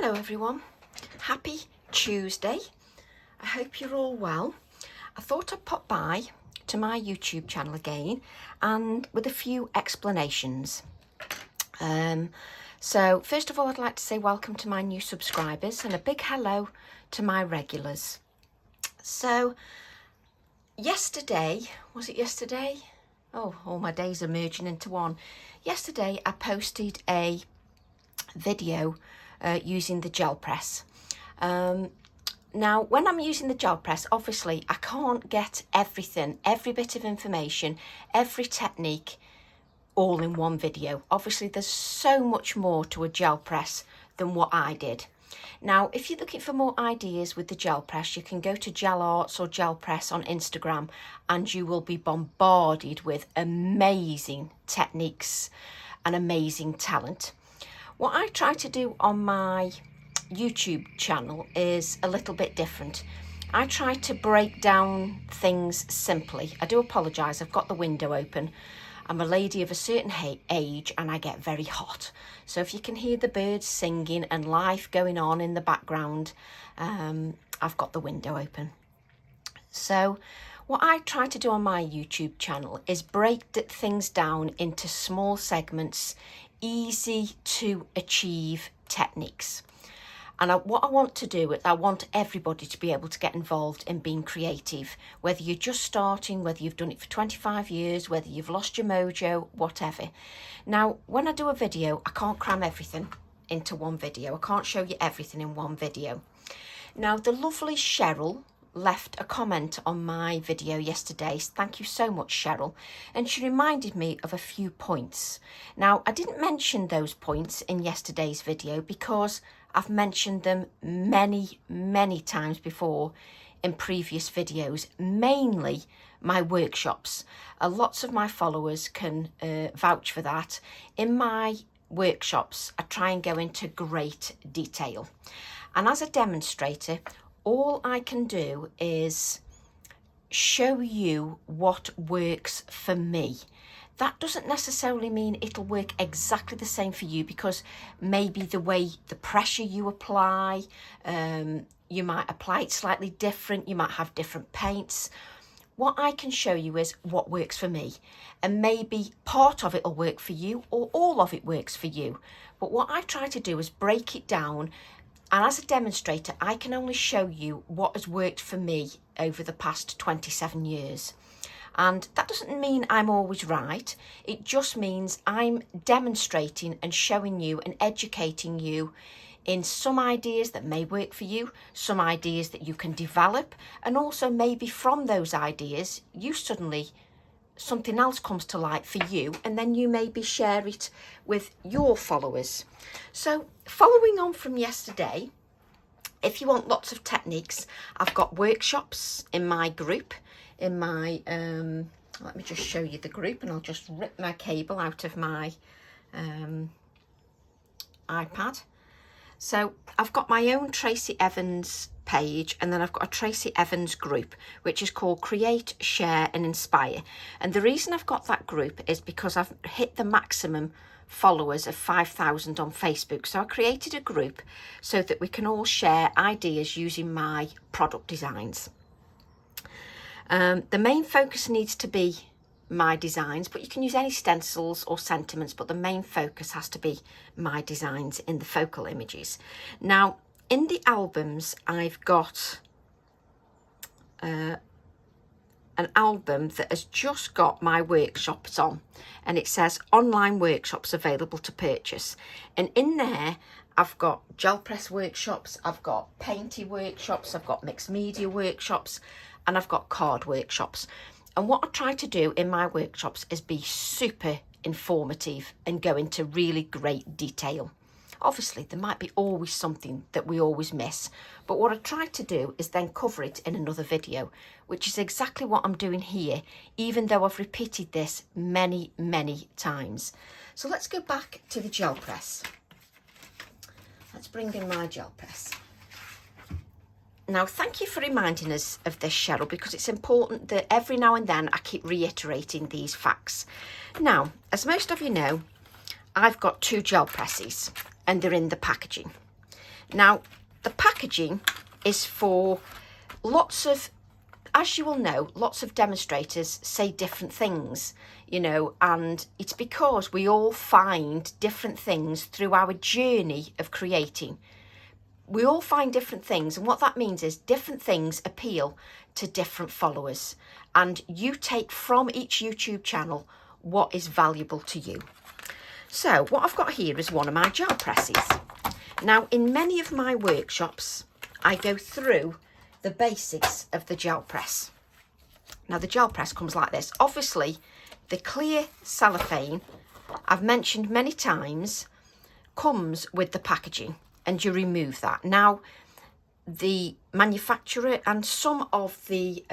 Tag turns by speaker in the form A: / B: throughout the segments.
A: Hello everyone, happy Tuesday. I hope you're all well. I thought I'd pop by to my YouTube channel again and with a few explanations. So first of all, I'd like to say welcome to my new subscribers and a big hello to my regulars. So yesterday, was it yesterday? Oh, all my days are merging into one. Yesterday I posted a video using the gel press. Now when I'm using the gel press, obviously I can't get everything, every bit of information, every technique all in one video. Obviously there's so much more to a gel press than what I did. Now if you're looking for more ideas with the gel press, you can go to Gel Arts or Gel Press on Instagram and you will be bombarded with amazing techniques and amazing talent. What I try to do on my YouTube channel is a little bit different. I try to break down things simply. I do apologise, I've got the window open. I'm a lady of a certain age and I get very hot. So if you can hear the birds singing and life going on in the background, I've got the window open. So what I try to do on my YouTube channel is break things down into small segments, easy to achieve techniques. And what I want to do is I want everybody to be able to get involved in being creative, whether you're just starting, whether you've done it for 25 years, whether you've lost your mojo, whatever. Now, when I do a video, I can't cram everything into one video. I can't show you everything in one video. Now, the lovely Cheryl left a comment on my video yesterday. Thank you so much, Cheryl. And she reminded me of a few points. Now, I didn't mention those points in yesterday's video because I've mentioned them many times before in previous videos, mainly my workshops. Lots of my followers can vouch for that. In my workshops, I try and go into great detail. And as a demonstrator, all I can do is show you what works for me. That doesn't necessarily mean it'll work exactly the same for you, because maybe the way the pressure you apply, you might apply it slightly different, you might have different paints. What I can show you is what works for me, and maybe part of it will work for you or all of it works for you. But what I try to do is break it down, and as a demonstrator, I can only show you what has worked for me over the past 27 years. And that doesn't mean I'm always right. It just means I'm demonstrating and showing you and educating you in some ideas that may work for you, some ideas that you can develop, and also maybe from those ideas, you suddenly, something else comes to light for you, and then you maybe share it with your followers. So following on from yesterday, if you want lots of techniques, I've got workshops in my group, in my, let me just show you the group, and I'll just rip my cable out of my iPad. So I've got my own Tracy Evans page, and then I've got a Tracy Evans group, which is called Create, Share and Inspire. And the reason I've got that group is because I've hit the maximum followers of 5,000 on Facebook. So I created a group so that we can all share ideas using my product designs. The main focus needs to be my designs, but you can use any stencils or sentiments, but the main focus has to be my designs in the focal images. Now, in the albums, I've got an album that has just got my workshops on, and it says online workshops available to purchase. And in there, I've got gel press workshops, I've got painty workshops, I've got mixed media workshops, and I've got card workshops. And what I try to do in my workshops is be super informative and go into really great detail. Obviously, there might be always something that we always miss, but what I try to do is then cover it in another video, which is exactly what I'm doing here, even though I've repeated this many times. So let's go back to the gel press. Let's bring in my gel press. Now, thank you for reminding us of this, Cheryl, because it's important that every now and then I keep reiterating these facts. Now, as most of you know, I've got 2 gel presses and they're in the packaging. Now, the packaging is for lots of, as you will know, lots of demonstrators say different things, you know, and it's because we all find different things through our journey of creating. We all find different things, and what that means is different things appeal to different followers, and you take from each YouTube channel what is valuable to you. So what I've got here is one of my gel presses. Now, in many of my workshops, I go through the basics of the gel press. Now, the gel press comes like this. Obviously, the clear cellophane, I've mentioned many times, comes with the packaging, and you remove that. Now, the manufacturer and some of the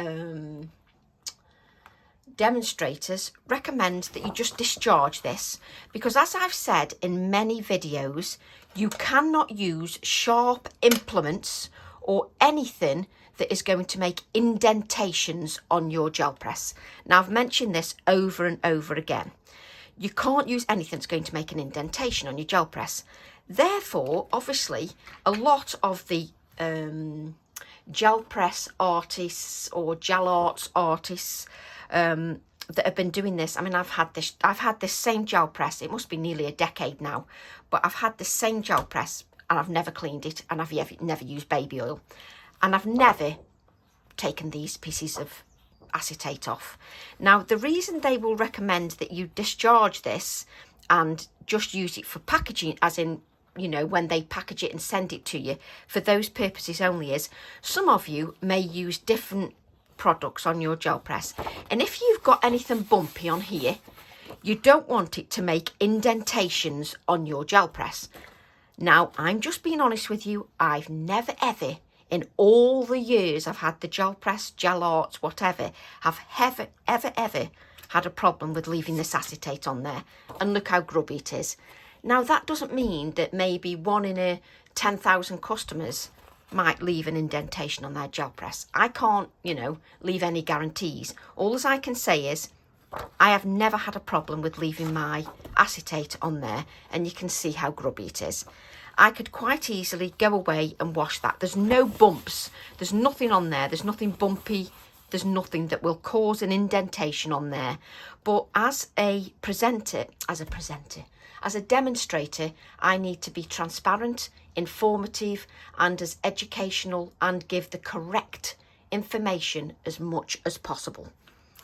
A: demonstrators recommend that you just discharge this, because as I've said in many videos, you cannot use sharp implements or anything that is going to make indentations on your gel press. Now, I've mentioned this over and over again. You can't use anything that's going to make an indentation on your gel press. Therefore, obviously, a lot of the gel press artists or gel arts artists that have been doing this. I mean, I've had this same gel press. It must be nearly a decade now, but I've had this same gel press and I've never cleaned it, and I've never used baby oil, and I've never taken these pieces of acetate off. Now, the reason they will recommend that you discharge this and just use it for packaging, as in, you know, when they package it and send it to you, for those purposes only, is some of you may use different products on your gel press, and if you've got anything bumpy on here, you don't want it to make indentations on your gel press. Now, I'm just being honest with you, I've never ever, in all the years I've had the gel press, gel arts, whatever, have ever had a problem with leaving this acetate on there, and look how grubby it is. Now, that doesn't mean that maybe 1 in a 10,000 customers might leave an indentation on their gel press. I can't, you know, leave any guarantees. All as I can say is I have never had a problem with leaving my acetate on there, and you can see how grubby it is. I could quite easily go away and wash that. There's no bumps, there's nothing on there, there's nothing bumpy, there's nothing that will cause an indentation on there. But as a demonstrator, I need to be transparent, informative, and as educational, and give the correct information as much as possible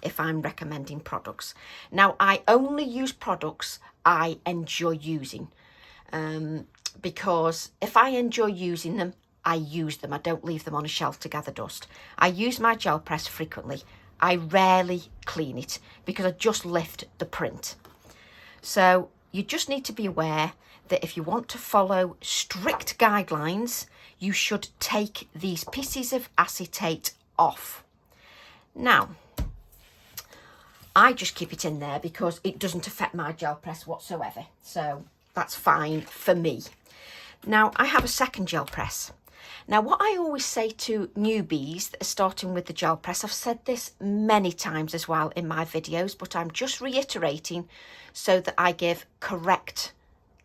A: if I'm recommending products. Now, I only use products I enjoy using, because if I enjoy using them, I use them. I don't leave them on a shelf to gather dust. I use my gel press frequently. I rarely clean it because I just lift the print. So you just need to be aware that if you want to follow strict guidelines, you should take these pieces of acetate off. Now, I just keep it in there because it doesn't affect my gel press whatsoever. So that's fine for me. Now, I have a second gel press. Now, what I always say to newbies that are starting with the gel press, I've said this many times as well in my videos, but I'm just reiterating so that I give correct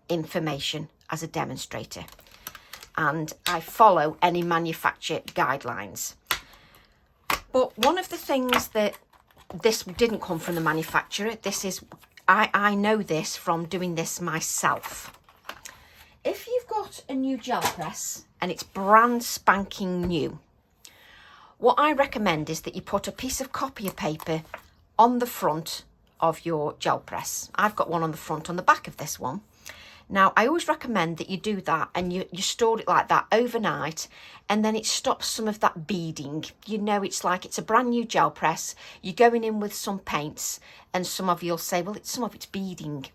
A: information as a demonstrator, and I follow any manufacturer guidelines. But one of the things that this didn't come from the manufacturer, this is, I know this from doing this myself. If you've got a new gel press and it's brand spanking new, what I recommend is that you put a piece of copy paper on the front of your gel press. I've got one on the front, on the back of this one. Now, I always recommend that you do that and you store it like that overnight, and then it stops some of that beading. You know, it's like it's a brand new gel press. You're going in with some paints, and some of you'll say, well, some of it's beading.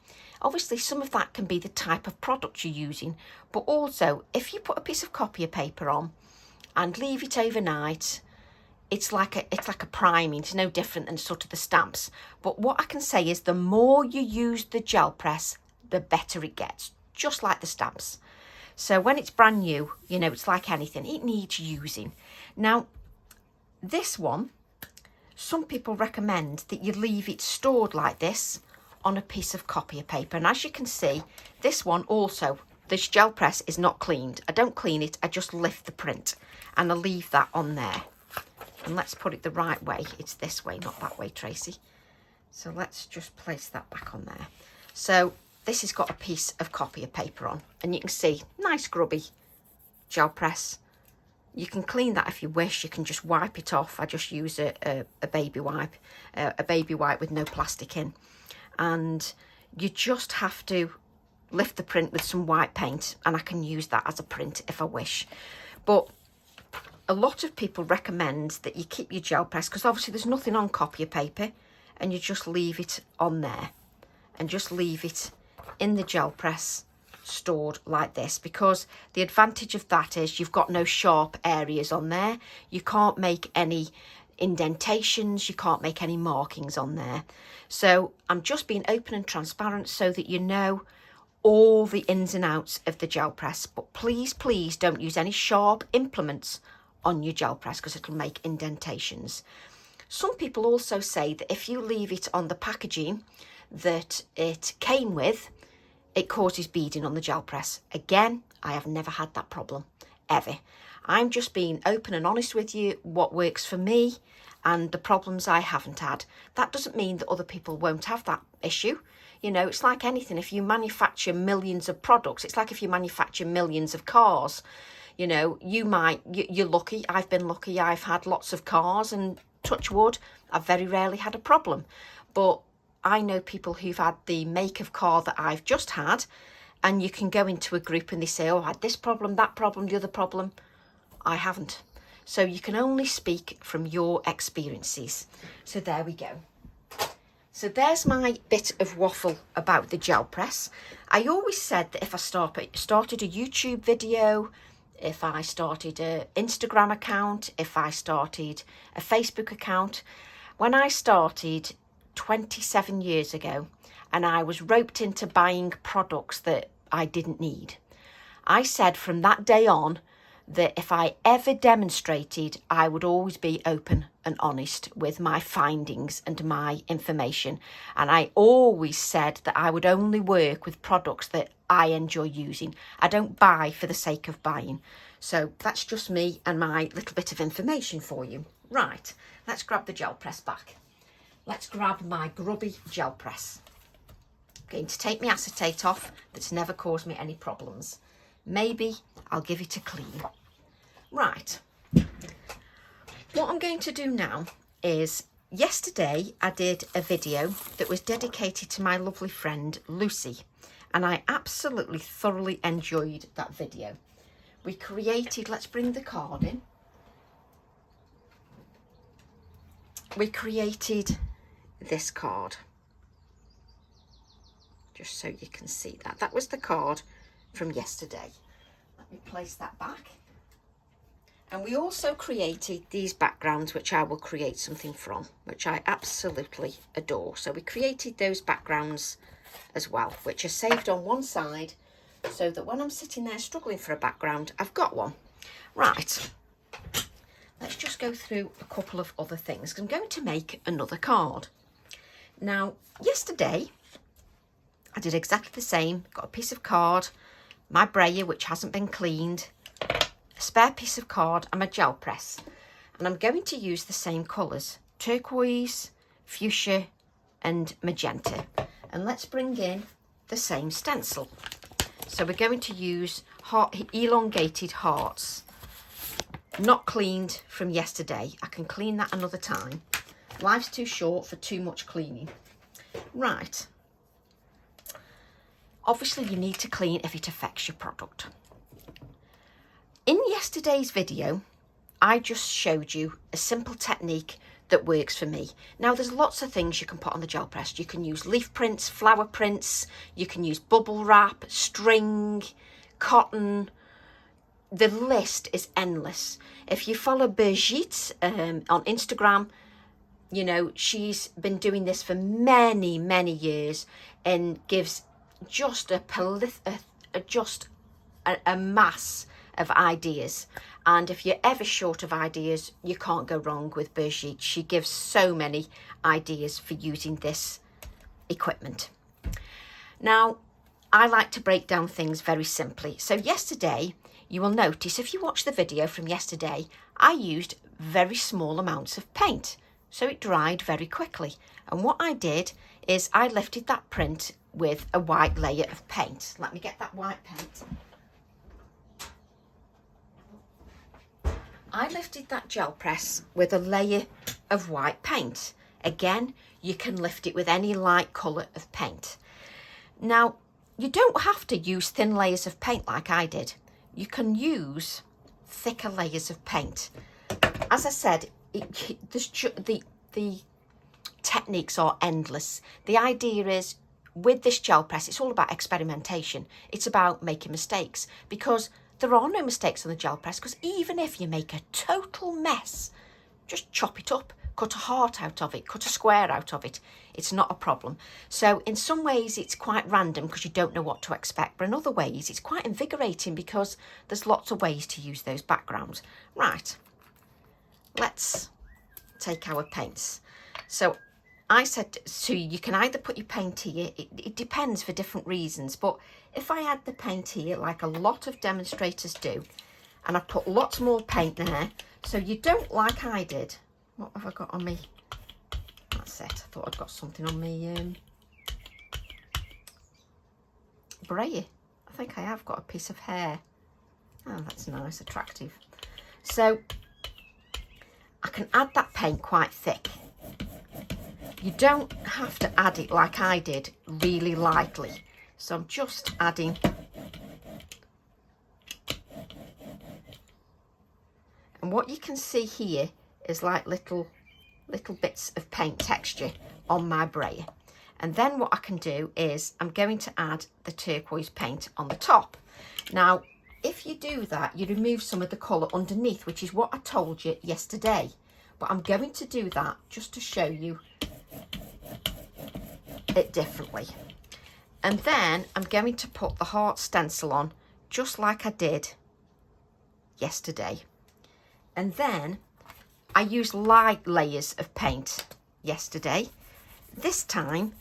A: Obviously, some of that can be the type of product you're using, but also if you put a piece of copy paper on and leave it overnight, it's like a priming. It's no different than sort of the stamps. But what I can say is the more you use the gel press, the better it gets, just like the stamps. So when it's brand new, you know, it's like anything, it needs using. Now, this one, some people recommend that you leave it stored like this on a piece of copy paper. And as you can see, this one also, this gel press is not cleaned. I don't clean it, I just lift the print and I leave that on there. And let's put it the right way. It's this way, not that way, Tracy. So let's just place that back on there. So this has got a piece of copier paper on, and you can see, nice grubby gel press. You can clean that if you wish. You can just wipe it off. I just use a baby wipe with no plastic in. And you just have to lift the print with some white paint, and I can use that as a print if I wish. But a lot of people recommend that you keep your gel press, because obviously there's nothing on copier paper, and you just leave it on there and just leave it in the gel press stored like this, because the advantage of that is you've got no sharp areas on there. You can't make any indentations, you can't make any markings on there. So I'm just being open and transparent so that you know all the ins and outs of the gel press. But please don't use any sharp implements on your gel press, because it'll make indentations. Some people also say that if you leave it on the packaging that it came with, it causes beading on the gel press. Again, I have never had that problem, ever. I'm just being open and honest with you, what works for me and the problems I haven't had. That doesn't mean that other people won't have that issue. You know, it's like anything. If you manufacture millions of products, it's like if you manufacture millions of cars. You know, you're lucky. I've been lucky. I've had lots of cars, and touch wood, I've very rarely had a problem. But I know people who've had the make of car that I've just had, and you can go into a group and they say, oh, I had this problem, that problem, the other problem. I haven't. So you can only speak from your experiences. So there we go. So there's my bit of waffle about the gel press. I always said that if I started a YouTube video, if I started an Instagram account, if I started a Facebook account, when I started 27 years ago and I was roped into buying products that I didn't need, I said from that day on that if I ever demonstrated, I would always be open and honest with my findings and my information. And I always said that I would only work with products that I enjoy using. I don't buy for the sake of buying. So that's just me and my little bit of information for you. Right, let's grab the gel press back. Let's grab my grubby gel press. I'm going to take my acetate off. That's never caused me any problems. Maybe I'll give it a clean. Right. What I'm going to do now is, yesterday I did a video that was dedicated to my lovely friend Lucy, and I absolutely thoroughly enjoyed that video. We created, let's bring the card in. We created this card, just so you can see that. That was the card from yesterday. Let me place that back. And we also created these backgrounds, which I will create something from, which I absolutely adore. So we created those backgrounds as well, which are saved on one side, so that when I'm sitting there struggling for a background, I've got one. Right, let's just go through a couple of other things. I'm going to make another card. Now, yesterday, I did exactly the same. Got a piece of card, my brayer, which hasn't been cleaned, a spare piece of card, and my gel press. And I'm going to use the same colours, turquoise, fuchsia, and magenta. And let's bring in the same stencil. So we're going to use Elongated Hearts, not cleaned from yesterday. I can clean that another time. Life's too short for too much cleaning. Right. Obviously you need to clean if it affects your product. In yesterday's video, I just showed you a simple technique that works for me. Now, there's lots of things you can put on the gel press. You can use leaf prints, flower prints, you can use bubble wrap, string, cotton. The list is endless. If you follow Brigitte on Instagram, you know, she's been doing this for many, many years and gives just a mass of ideas. And if you're ever short of ideas, you can't go wrong with Brigitte. She gives so many ideas for using this equipment. Now, I like to break down things very simply. So yesterday, you will notice if you watch the video from yesterday, I used very small amounts of paint. So it dried very quickly. And what I did is I lifted that print with a white layer of paint. Let me get that white paint. I lifted that gel press with a layer of white paint. Again, you can lift it with any light colour of paint. Now, you don't have to use thin layers of paint like I did. You can use thicker layers of paint. As I said, the techniques are endless. The idea is, with this gel press, it's all about experimentation. It's about making mistakes, because there are no mistakes on the gel press, because even if you make a total mess, just chop it up, cut a heart out of it, cut a square out of it. It's not a problem. So in some ways it's quite random because you don't know what to expect, but in other ways it's quite invigorating because there's lots of ways to use those backgrounds. Right, let's take our paints. So I said to you, you can either put your paint here, it depends for different reasons, but if I add the paint here like a lot of demonstrators do, and I put lots more paint there, so you don't, like I did, what have I got on me? That's it. I thought I'd got something on me brayer. I think I have got a piece of hair. Oh, that's nice, attractive. So I can add that paint quite thick. You don't have to add it like I did, really lightly. So I'm just adding and what you can see here is like little bits of paint texture on my brayer. And then what I can do is I'm going to add the turquoise paint on the top. Now, if you do that, you remove some of the colour underneath, which is what I told you yesterday. But I'm going to do that just to show you it differently. And then I'm going to put the heart stencil on just like I did yesterday. And then I used light layers of paint yesterday. This time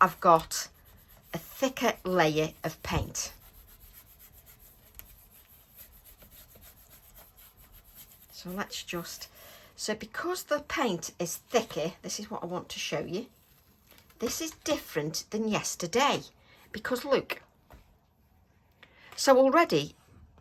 A: I've got a thicker layer of paint. So let's just, so because the paint is thicker, this is what I want to show you. This is different than yesterday because look. So already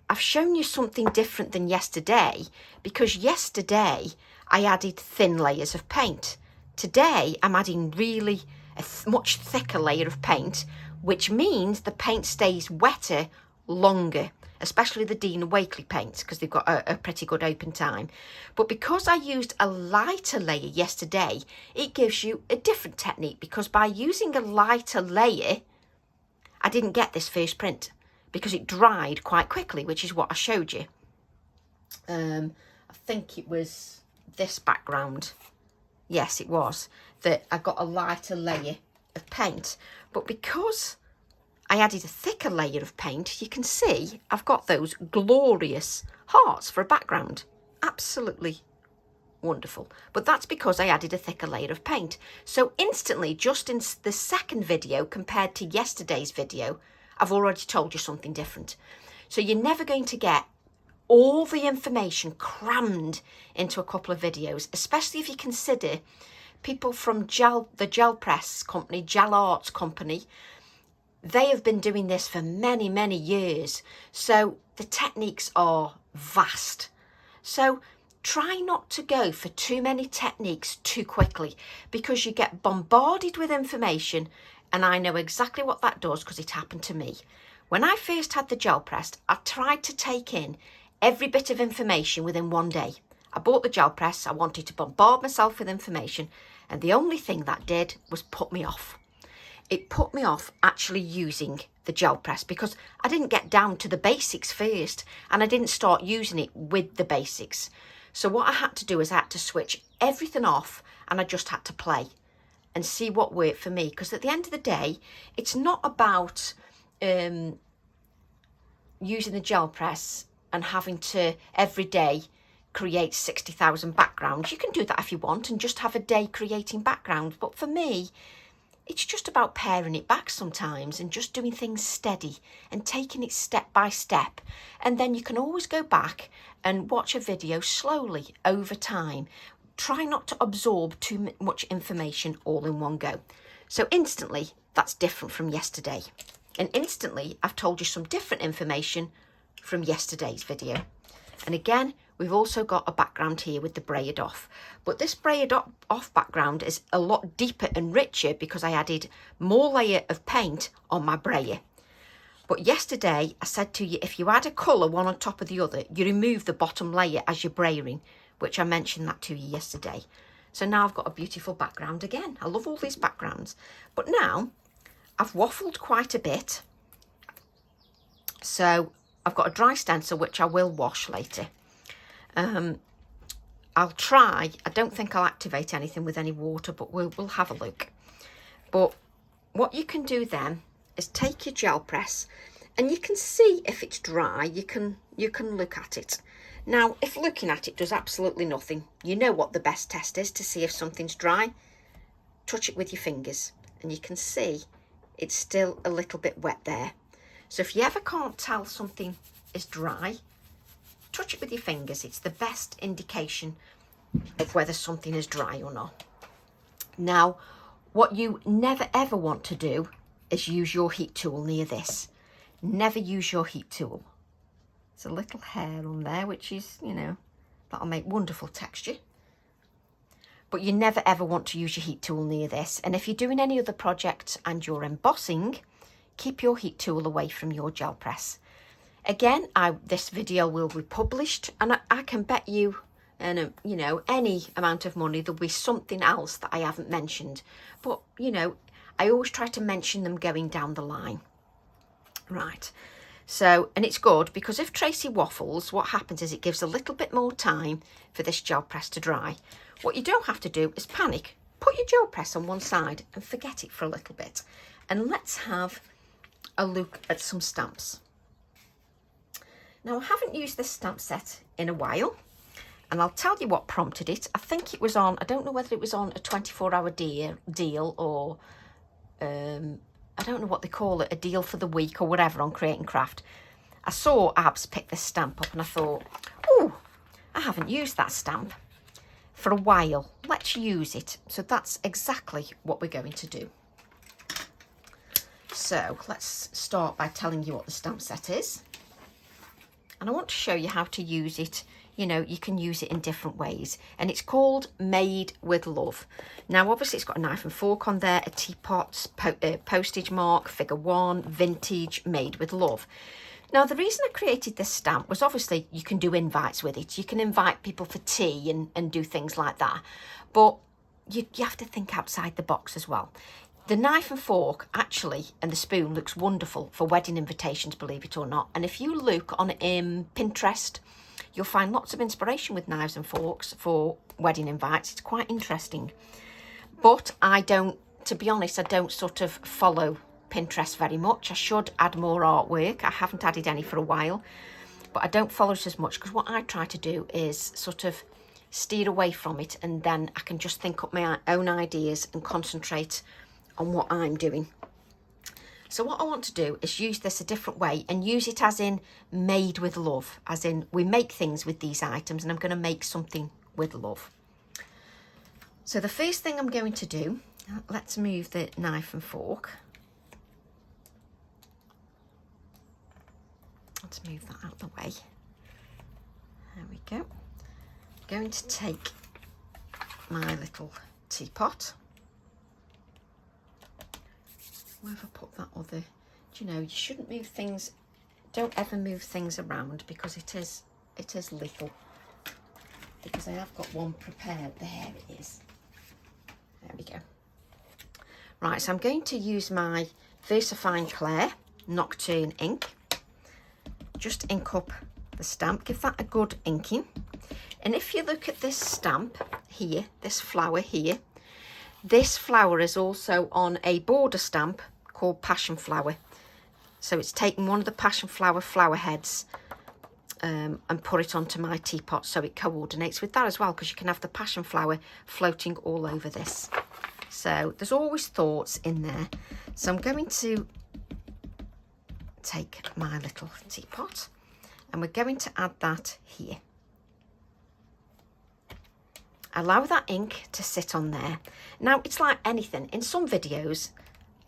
A: I've shown you something different than yesterday because yesterday I added thin layers of paint. Today I'm adding really a much thicker layer of paint, which means the paint stays wetter longer, especially the Dean and Wakely paints because they've got a pretty good open time. But because I used a lighter layer yesterday, it gives you a different technique because by using a lighter layer, I didn't get this first print because it dried quite quickly, which is what I showed you. I think it was this background. Yes, it was. That I got a lighter layer of paint. But because I added a thicker layer of paint, you can see I've got those glorious hearts for a background. Absolutely wonderful. But that's because I added a thicker layer of paint. So instantly, just in the second video compared to yesterday's video, I've already told you something different. So you're never going to get all the information crammed into a couple of videos, especially if you consider people from the gel press company, Gel Arts company. They have been doing this for many, many years. So the techniques are vast. So try not to go for too many techniques too quickly because you get bombarded with information. And I know exactly what that does because it happened to me. When I first had the gel press, I tried to take in every bit of information within one day. I bought the gel press, I wanted to bombard myself with information, and the only thing that did was put me off. It put me off actually using the gel press because I didn't get down to the basics first and I didn't start using it with the basics. So what I had to do is I had to switch everything off and I just had to play and see what worked for me, because at the end of the day, it's not about using the gel press and having to every day create 60,000 backgrounds. You can do that if you want and just have a day creating backgrounds. But for me, it's just about paring it back sometimes and just doing things steady and taking it step by step. And then you can always go back and watch a video slowly over time. Try not to absorb too much information all in one go. So instantly, that's different from yesterday. And instantly, I've told you some different information from yesterday's video. And again, we've also got a background here with the braid off. But this braid off background is a lot deeper and richer because I added more layer of paint on my brayer. But yesterday, I said to you, if you add a colour one on top of the other, you remove the bottom layer as you're brayering, which I mentioned that to you yesterday. So now I've got a beautiful background again. I love all these backgrounds. But now, I've waffled quite a bit. So I've got a dry stencil, which I will wash later. I'll try. I don't think I'll activate anything with any water, but we'll have a look. But what you can do then is take your gel press, and you can see if it's dry. You can look at it. Now, if looking at it does absolutely nothing, you know what the best test is to see if something's dry. Touch it with your fingers, and you can see it's still a little bit wet there. So if you ever can't tell something is dry, touch it with your fingers. It's the best indication of whether something is dry or not. Now, what you never ever want to do is use your heat tool near this. Never use your heat tool. There's a little hair on there, which is, you know, that'll make wonderful texture. But you never ever want to use your heat tool near this. And if you're doing any other project and you're embossing, keep your heat tool away from your gel press. Again, this video will be published, and I can bet you, you know, any amount of money there'll be something else that I haven't mentioned. But, you know, I always try to mention them going down the line. Right. So, and it's good because if Tracy waffles, what happens is it gives a little bit more time for this gel press to dry. What you don't have to do is panic. Put your gel press on one side and forget it for a little bit. And let's have a look at some stamps. Now, I haven't used this stamp set in a while, and I'll tell you what prompted it. I think it was on, I don't know whether it was on a 24-hour deal or I don't know what they call it, a deal for the week or whatever on Create and Craft. I saw Abs pick this stamp up and I thought, oh, I haven't used that stamp for a while. Let's use it. So that's exactly what we're going to do. So let's start by telling you what the stamp set is. And I want to show you how to use it. You know, you can use it in different ways. And it's called Made with Love. Now, obviously, it's got a knife and fork on there, a teapot, postage mark, figure 1, vintage, made with love. Now, the reason I created this stamp was obviously you can do invites with it. You can invite people for tea and do things like that. But you have to think outside the box as well. The knife and fork actually, and the spoon, looks wonderful for wedding invitations, believe it or not. And if you look on Pinterest, you'll find lots of inspiration with knives and forks for wedding invites. It's quite interesting. But I don't, to be honest, I don't sort of follow Pinterest very much. I should add more artwork. I haven't added any for a while, but I don't follow it as much because what I try to do is sort of steer away from it, and then I can just think up my own ideas and concentrate on what I'm doing. So what I want to do is use this a different way and use it as in made with love, as in we make things with these items and I'm going to make something with love. So the first thing I'm going to do, let's move the knife and fork. Let's move that out of the way. There we go. I'm going to take my little teapot. Where have I put that other? Do you know, you shouldn't move things, don't ever move things around because it is little. Because I have got one prepared. There it is. There we go. Right, so I'm going to use my VersaFine Clair Nocturne ink. Just ink up the stamp, give that a good inking. And if you look at this stamp here, this flower here, this flower is also on a border stamp called Passion Flower. So it's taken one of the Passion Flower flower heads and put it onto my teapot so it coordinates with that as well, because you can have the Passion Flower floating all over this. So there's always thoughts in there. So I'm going to take my little teapot and we're going to add that here. Allow that ink to sit on there. Now, it's like anything. In some videos,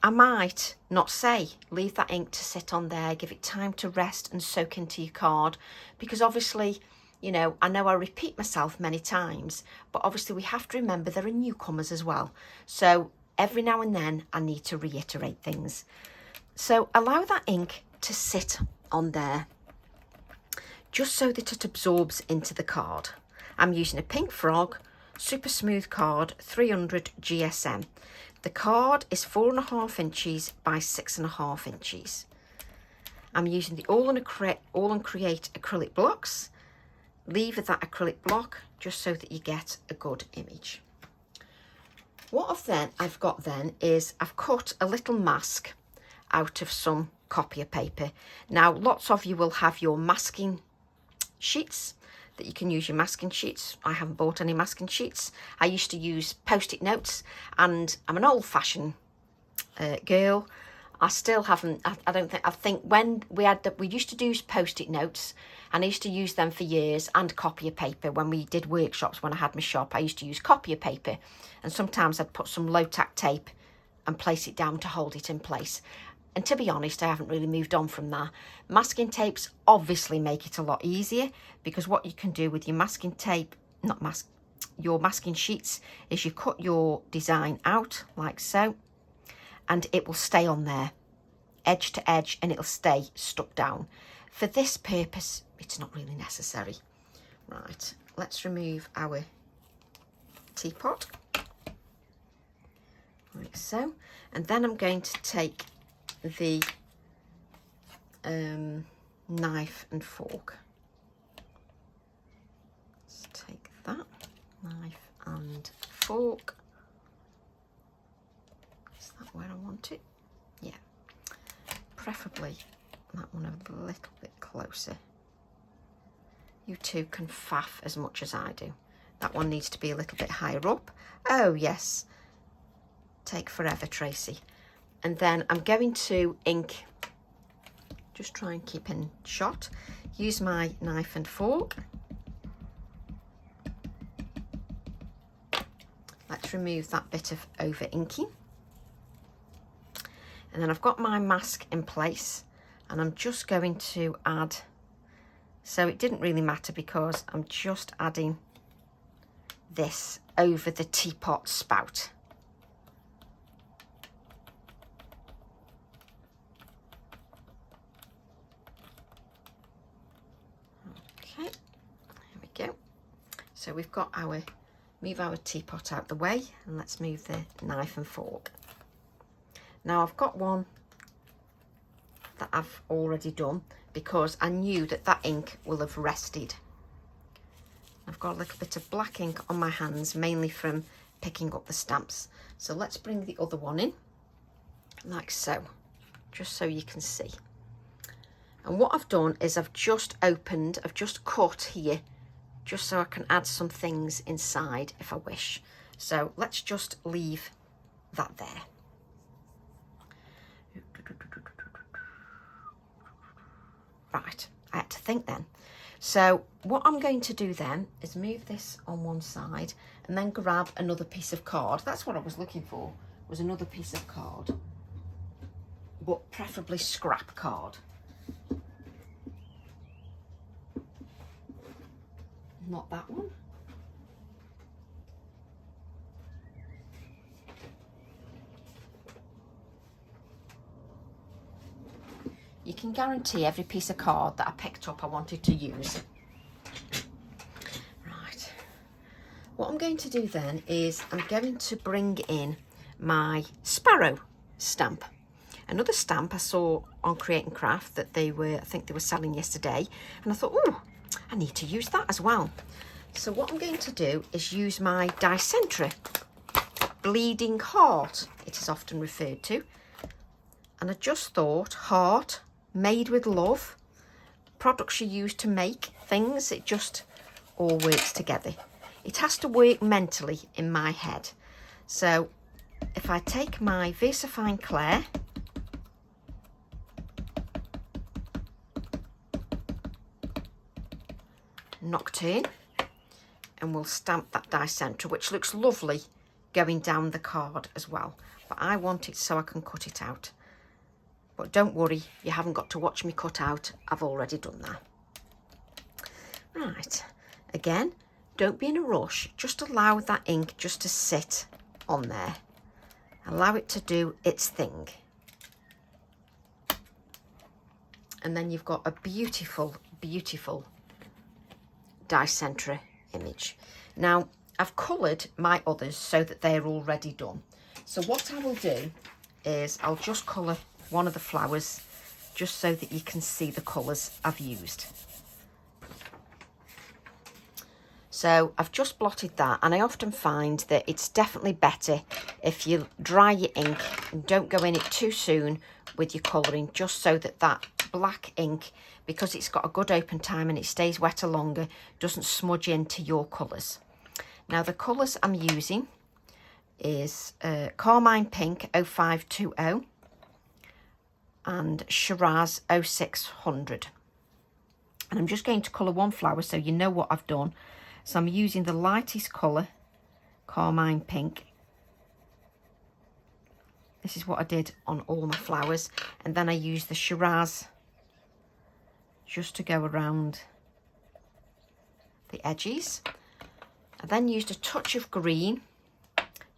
A: I might not say, leave that ink to sit on there, give it time to rest and soak into your card. Because obviously, you know I repeat myself many times, but obviously we have to remember there are newcomers as well. So every now and then I need to reiterate things. So allow that ink to sit on there, just so that it absorbs into the card. I'm using a Pink Frog Super Smooth Card 300 GSM. The card is 4.5 inches by 6.5 inches. I'm using the AALLandCreate acrylic blocks. Leave that acrylic block just so that you get a good image. What I've got then is I've cut a little mask out of some copier paper. Now, lots of you will have your masking sheets that you can use your masking sheets. I haven't bought any masking sheets. I used to use post-it notes, and I'm an old-fashioned girl. I still haven't, I think when we used to do post-it notes, and I used to use them for years, and copier paper. When we did workshops, when I had my shop, I used to use copier paper, and sometimes I'd put some low-tack tape and place it down to hold it in place. And to be honest, I haven't really moved on from that. Masking tapes obviously make it a lot easier, because what you can do with your masking tape, your masking sheets, is you cut your design out like so, and it will stay on there, edge to edge, and it'll stay stuck down. For this purpose, it's not really necessary. Right, let's remove our teapot, like so. And then I'm going to take the knife and fork. Let's take that knife and fork. Is that where I want it? Yeah, preferably that one a little bit closer. You two can faff as much as I do. That one needs to be a little bit higher up. Oh yes, take forever, Tracy. And then I'm going to ink, just try and keep in shot, use my knife and fork. Let's remove that bit of over inking. And then I've got my mask in place, and I'm just going to add, so it didn't really matter because I'm just adding this over the teapot spout. Okay, here we go. So we've got move our teapot out the way, and let's move the knife and fork. Now I've got one that I've already done because I knew that that ink will have rested. I've got a little bit of black ink on my hands, mainly from picking up the stamps. So let's bring the other one in, like so, just so you can see. And what I've done is I've just cut here, just so I can add some things inside if I wish. So let's just leave that there. Right, I had to think then. So what I'm going to do then is move this on one side and then grab another piece of card. That's what I was looking for, was another piece of card, but preferably scrap card. Not that one. You can guarantee every piece of card that I picked up I wanted to use. Right. What I'm going to do then is I'm going to bring in my Sparrow stamp. Another stamp I saw on Create and Craft that I think they were selling yesterday. And I thought, oh, I need to use that as well. So what I'm going to do is use my Dicentra Bleeding Heart, it is often referred to. And I just thought, heart, made with love, products you use to make things, it just all works together. It has to work mentally in my head. So if I take my VersaFine Clair, Nocturne, and we'll stamp that die centre, which looks lovely going down the card as well. But I want it so I can cut it out. But don't worry, you haven't got to watch me cut out. I've already done that. Right, again, don't be in a rush. Just allow that ink just to sit on there. Allow it to do its thing. And then you've got a beautiful, beautiful die centre image. Now, I've coloured my others so that they're already done. So what I will do is I'll just colour one of the flowers just so that you can see the colours I've used. So I've just blotted that, and I often find that it's definitely better if you dry your ink and don't go in it too soon with your colouring, just so that that black ink, because it's got a good open time and it stays wetter longer, doesn't smudge into your colours. Now the colours I'm using is Carmine Pink 0520 and Shiraz 0600. And I'm just going to colour one flower so you know what I've done. So I'm using the lightest colour, Carmine Pink. This is what I did on all my flowers. And then I used the Shiraz just to go around the edges. I then used a touch of green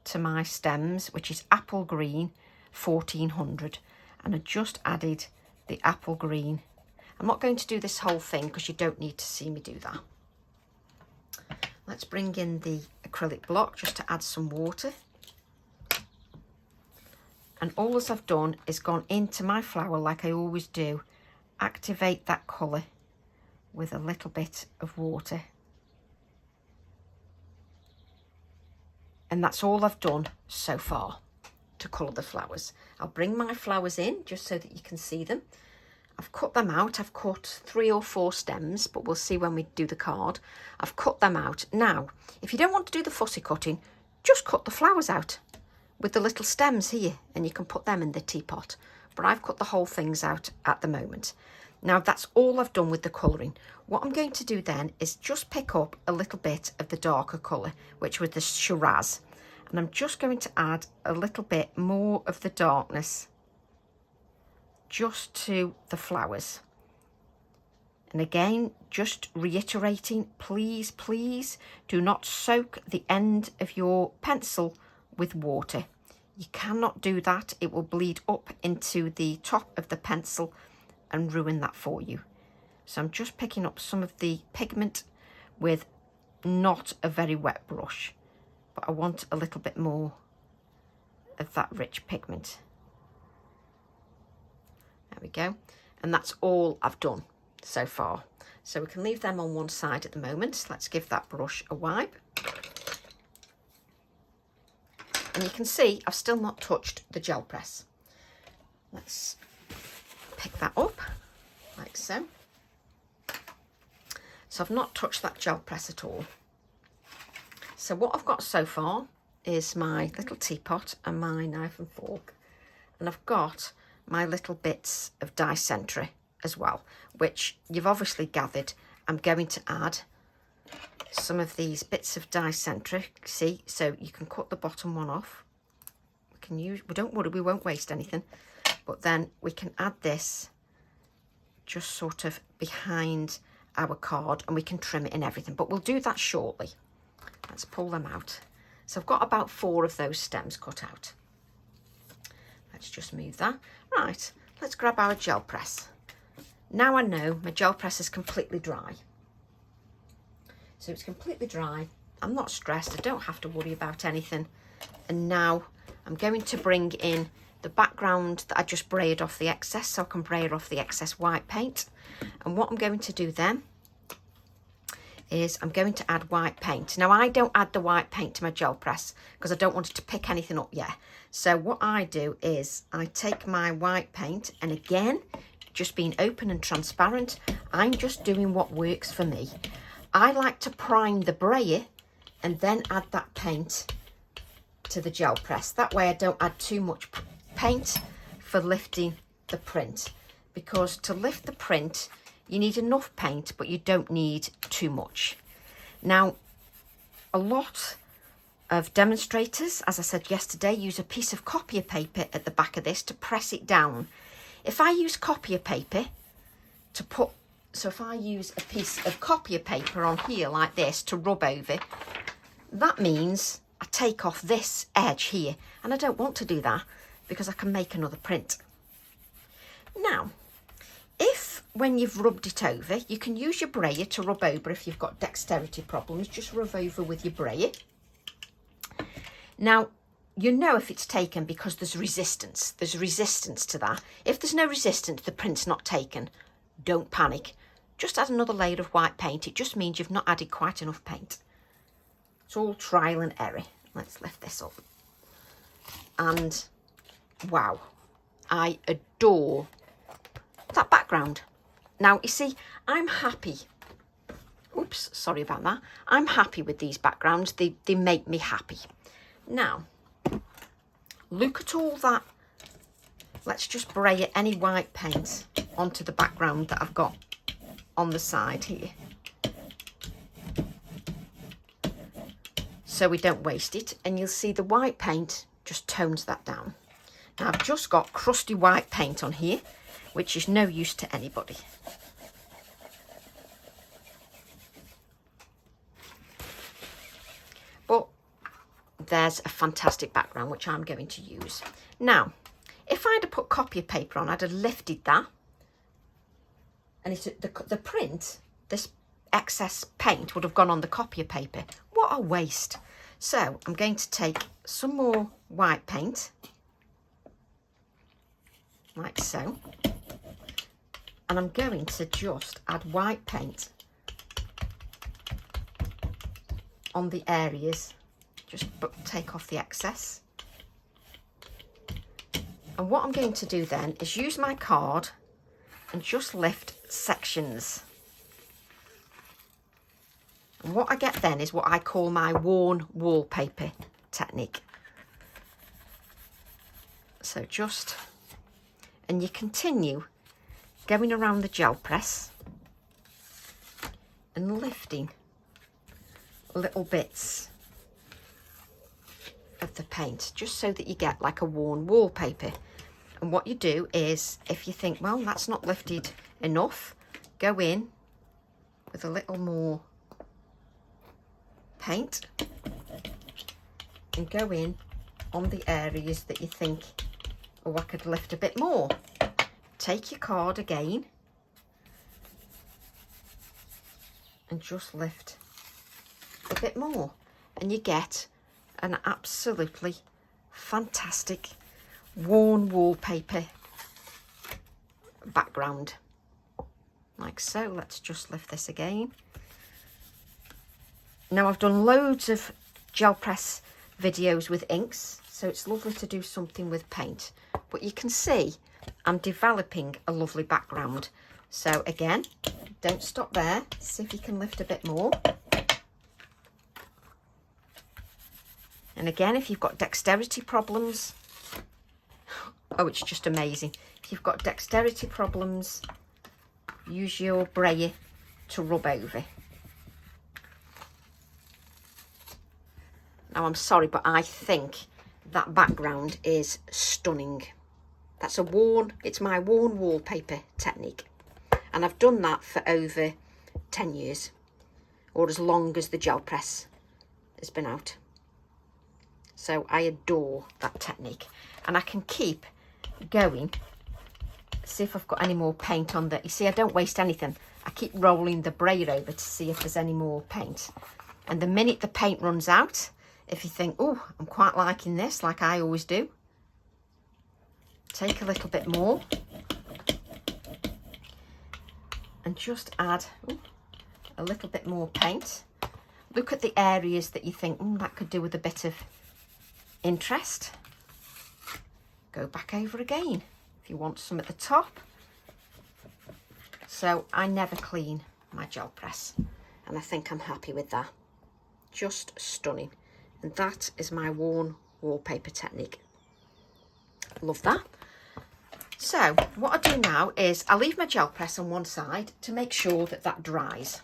A: to my stems, which is Apple Green 1400. And I just added the apple green. I'm not going to do this whole thing because you don't need to see me do that. Let's bring in the acrylic block just to add some water. And all as I've done is gone into my flower like I always do. Activate that colour with a little bit of water. And that's all I've done so far to colour the flowers. I'll bring my flowers in just so that you can see them. I've cut them out. I've cut 3 or 4 stems, but we'll see when we do the card. I've cut them out. Now, if you don't want to do the fussy cutting, just cut the flowers out with the little stems here, and you can put them in the teapot. But I've cut the whole things out at the moment. Now, that's all I've done with the colouring. What I'm going to do then is just pick up a little bit of the darker colour, which was the Shiraz. And I'm just going to add a little bit more of the darkness just to the flowers. And again, just reiterating, please, please do not soak the end of your pencil with water. You cannot do that. It will bleed up into the top of the pencil and ruin that for you. So I'm just picking up some of the pigment with not a very wet brush, but I want a little bit more of that rich pigment. There we go. And that's all I've done so far. So we can leave them on one side at the moment. Let's give that brush a wipe. And you can see I've still not touched the gel press. Let's pick that up like so. So I've not touched that gel press at all. So what I've got so far is my little teapot and my knife and fork. And I've got my little bits of die centre as well, which you've obviously gathered. I'm going to add some of these bits of die centre, see, so you can cut the bottom one off. We can use, well, don't worry, we won't waste anything, but then we can add this just sort of behind our card and we can trim it and everything, but we'll do that shortly. Let's pull them out. So I've got about 4 of those stems cut out. Let's just move that. Right, let's grab our gel press. Now I know my gel press is completely dry. So it's completely dry. I'm not stressed. I don't have to worry about anything. And now I'm going to bring in the background that I just braided off the excess, so I can braid off the excess white paint. And what I'm going to do then is I'm going to add white paint. Now I don't add the white paint to my gel press because I don't want it to pick anything up yet. So what I do is I take my white paint, and again, just being open and transparent, I'm just doing what works for me. I like to prime the brayer and then add that paint to the gel press. That way I don't add too much paint for lifting the print, because to lift the print you need enough paint, but you don't need too much. Now, a lot of demonstrators, as I said yesterday, use a piece of copier paper at the back of this to press it down. If I use copier paper to put, so if I use a piece of copier paper on here like this to rub over, that means I take off this edge here, and I don't want to do that because I can make another print. Now, if when you've rubbed it over, you can use your brayer to rub over if you've got dexterity problems, just rub over with your brayer. Now, you know if it's taken because there's resistance. There's resistance to that. If there's no resistance, the print's not taken. Don't panic. Just add another layer of white paint. It just means you've not added quite enough paint. It's all trial and error. Let's lift this up. And wow, I adore that background. Now, you see, I'm happy. Oops, sorry about that. I'm happy with these backgrounds. They make me happy. Now, look at all that. Let's just brayer any white paint onto the background that I've got on the side here, so we don't waste it. And you'll see the white paint just tones that down. Now, I've just got crusty white paint on here, which is no use to anybody. But there's a fantastic background which I'm going to use. Now, if I'd have put copier paper on, I'd have lifted that, and the print, this excess paint would have gone on the copier paper. What a waste. So I'm going to take some more white paint, like so, and I'm going to just add white paint on the areas, just take off the excess. And what I'm going to do then is use my card and just lift sections. And what I get then is what I call my worn wallpaper technique. So just, and you continue going around the gel press and lifting little bits of the paint, just so that you get like a worn wallpaper. And what you do is, if you think, well, that's not lifted enough, go in with a little more paint and go in on the areas that you think, oh, I could lift a bit more. Take your card again and just lift a bit more, and you get an absolutely fantastic worn wallpaper background, like so. Let's just lift this again. Now, I've done loads of gel press videos with inks, so it's lovely to do something with paint, but you can see I'm developing a lovely background. So again, don't stop there. See if you can lift a bit more. And again, if you've got dexterity problems, oh, it's just amazing. If you've got dexterity problems, use your brayer to rub over. Now, I'm sorry, but I think that background is stunning. That's it's my worn wallpaper technique. And I've done that for over 10 years, or as long as the gel press has been out. So I adore that technique, and I can keep going. See if I've got any more paint on there. You see, I don't waste anything. I keep rolling the brayer over to see if there's any more paint. And the minute the paint runs out, if you think, oh, I'm quite liking this, like I always do, take a little bit more and just add a little bit more paint. Look at the areas that you think, that could do with a bit of interest. Go back over again if you want some at the top. So I never clean my gel press, and I think I'm happy with that. Just stunning. And that is my worn wallpaper technique. Love that. So what I do now is I leave my gel press on one side to make sure that that dries.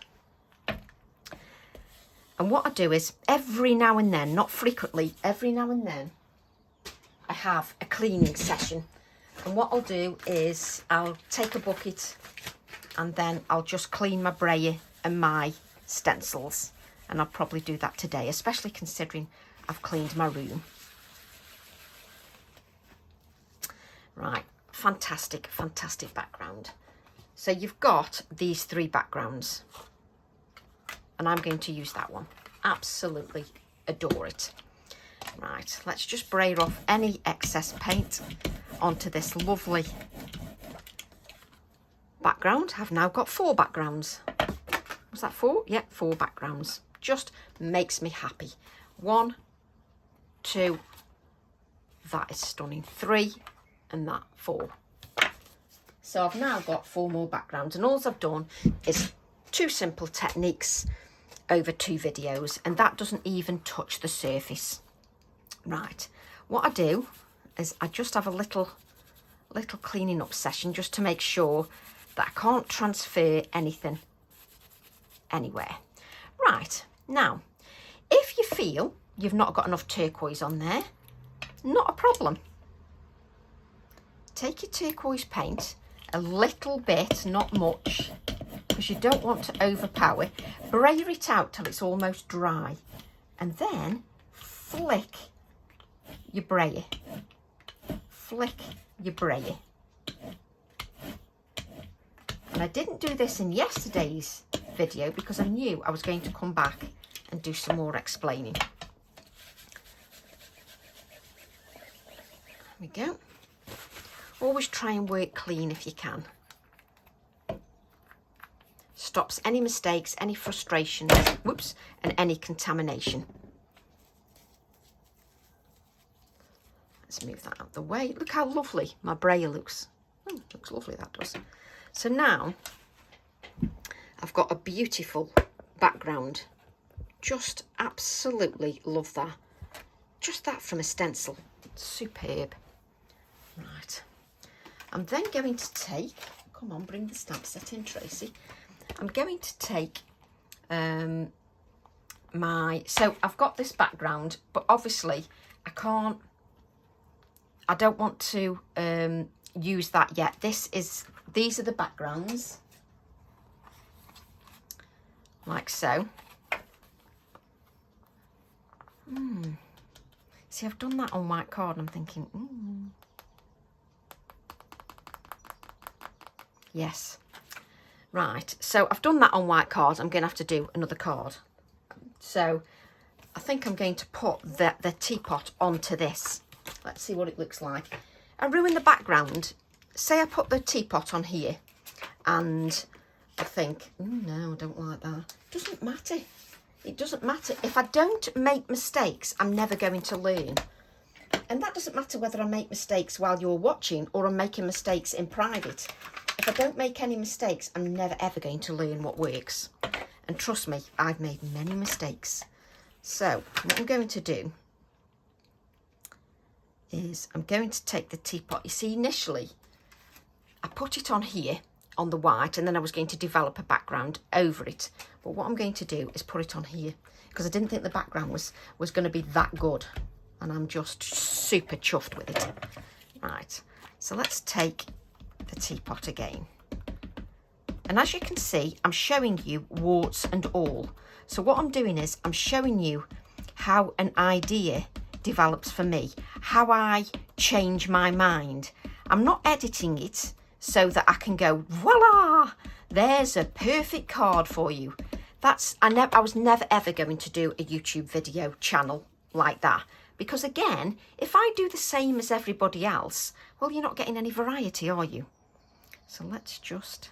A: And what I do is every now and then, not frequently, every now and then, I have a cleaning session. And what I'll do is I'll take a bucket and then I'll just clean my brayer and my stencils. And I'll probably do that today, especially considering I've cleaned my room. Right, fantastic, fantastic background. So you've got these 3 backgrounds. And I'm going to use that one. Absolutely adore it. Right, let's just brayer off any excess paint onto this lovely background. I've now got 4 backgrounds. Was that 4? Yeah, 4 backgrounds. Just makes me happy. 1, 2, that is stunning. 3, and that 4. So I've now got 4 more backgrounds, and all I've done is 2 simple techniques over 2 videos, and that doesn't even touch the surface. Right, what I do is I just have a little cleaning up session just to make sure that I can't transfer anything anywhere. Right, now if you feel you've not got enough turquoise on there, not a problem. Take your turquoise paint, a little bit, not much, because you don't want to overpower. Brayer it out till it's almost dry, and then flick your brayer. Flick your brayer. And I didn't do this in yesterday's video because I knew I was going to come back and do some more explaining. There we go. Always try and work clean if you can. Stops any mistakes, any frustrations, whoops, and any contamination. Let's move that out of the way. Look how lovely my brayer looks. Looks lovely, that does. So now I've got a beautiful background. Just absolutely love that. Just that from a stencil. Superb. Right. I'm then going to take, come on, bring the stamp set in, Tracy. I'm going to take so I've got this background, but obviously I don't want to use that yet. These are the backgrounds, like so. See, I've done that on white card and I'm thinking, yes. Right, so I've done that on white card. I'm going to have to do another card. So I think I'm going to put the teapot onto this. Let's see what it looks like. I ruin the background. Say I put the teapot on here and I think, no, I don't like that. It doesn't matter. It doesn't matter. If I don't make mistakes, I'm never going to learn. And that doesn't matter whether I make mistakes while you're watching or I'm making mistakes in private. If I don't make any mistakes, I'm never ever going to learn what works. And trust me, I've made many mistakes. So what I'm going to do is I'm going to take the teapot. You see, initially I put it on here on the white and then I was going to develop a background over it. But what I'm going to do is put it on here because I didn't think the background was going to be that good. And I'm just super chuffed with it. Right, so let's take the teapot again. And as you can see, I'm showing you warts and all. So what I'm doing is I'm showing you how an idea develops for me, how I change my mind. I'm not editing it so that I can go, voila, there's a perfect card for you. I was never ever going to do a YouTube video channel like that. Because again, if I do the same as everybody else, well, you're not getting any variety, are you? So let's just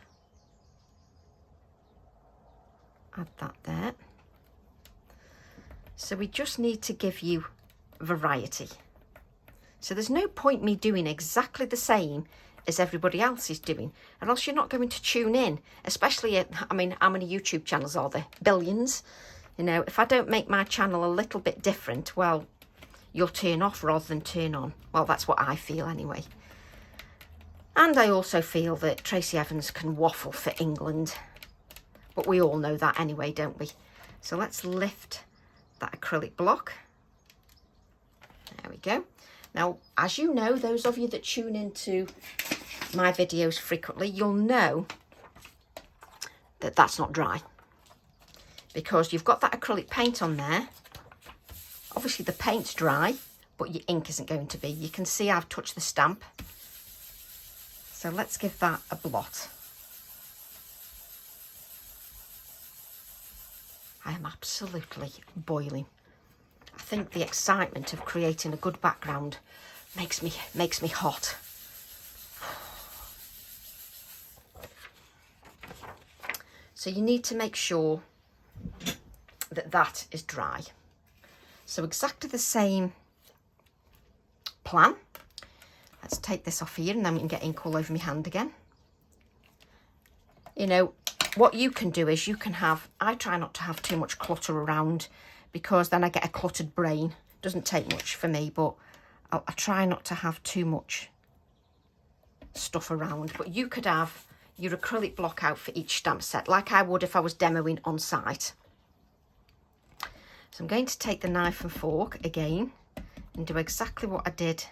A: add that there. So we just need to give you variety. So there's no point me doing exactly the same as everybody else is doing, or else you're not going to tune in, especially I mean, how many YouTube channels are there? Billions. You know, if I don't make my channel a little bit different, well, you'll turn off rather than turn on. Well, that's what I feel anyway. And I also feel that Tracy Evans can waffle for England. But we all know that anyway, don't we? So let's lift that acrylic block. There we go. Now, as you know, those of you that tune into my videos frequently, you'll know that that's not dry. Because you've got that acrylic paint on there. Obviously the paint's dry, but your ink isn't going to be. You can see I've touched the stamp. So let's give that a blot. I am absolutely boiling. I think the excitement of creating a good background makes me hot. So you need to make sure that that is dry. So exactly the same plan. Let's take this off here and then we can get ink all over my hand again. You know, what you can do is you can have, I try not to have too much clutter around because then I get a cluttered brain. Doesn't take much for me, but I try not to have too much stuff around. But you could have your acrylic block out for each stamp set, like I would if I was demoing on site. So I'm going to take the knife and fork again and do exactly what I did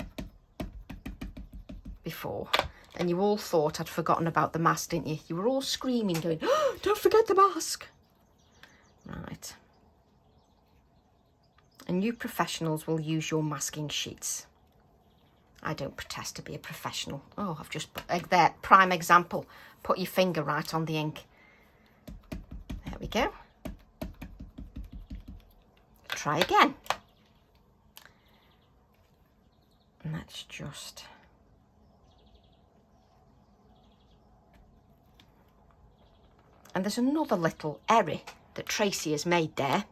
A: before. And you all thought I'd forgotten about the mask, didn't you? You were all screaming, going, oh, don't forget the mask. Right. And you professionals will use your masking sheets. I don't pretend to be a professional. Oh, I've just put there, prime example. Put your finger right on the ink. There we go. Try again. And let's just... And there's another little error that Tracy has made there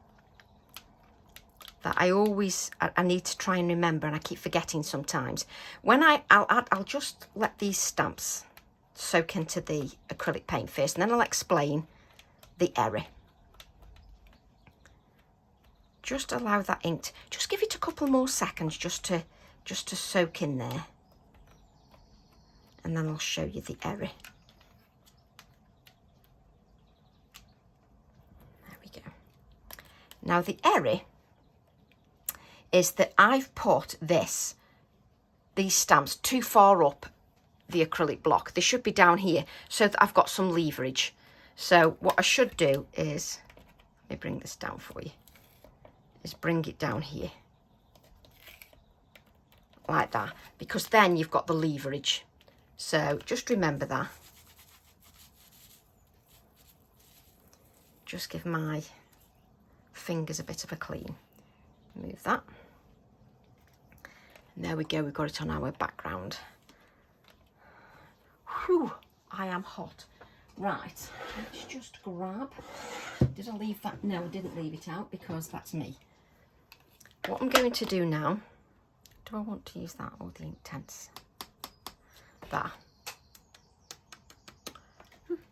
A: that I need to try and remember, and I keep forgetting sometimes. When I'll just let these stamps soak into the acrylic paint first, and then I'll explain the error. Just allow that ink, just give it a couple more seconds just to soak in there. And then I'll show you the error. There we go. Now the error is that I've put these stamps too far up the acrylic block. They should be down here so that I've got some leverage. So what I should do is, let me bring this down for you, is bring it down here. Like that, because then you've got the leverage. So just remember that. Just give my fingers a bit of a clean. Move that. And there we go, we've got it on our background. Whew, I am hot. Right, let's just grab, did I leave that? No, I didn't leave it out because that's me. What I'm going to do now, do I want to use that or the Inktense? There.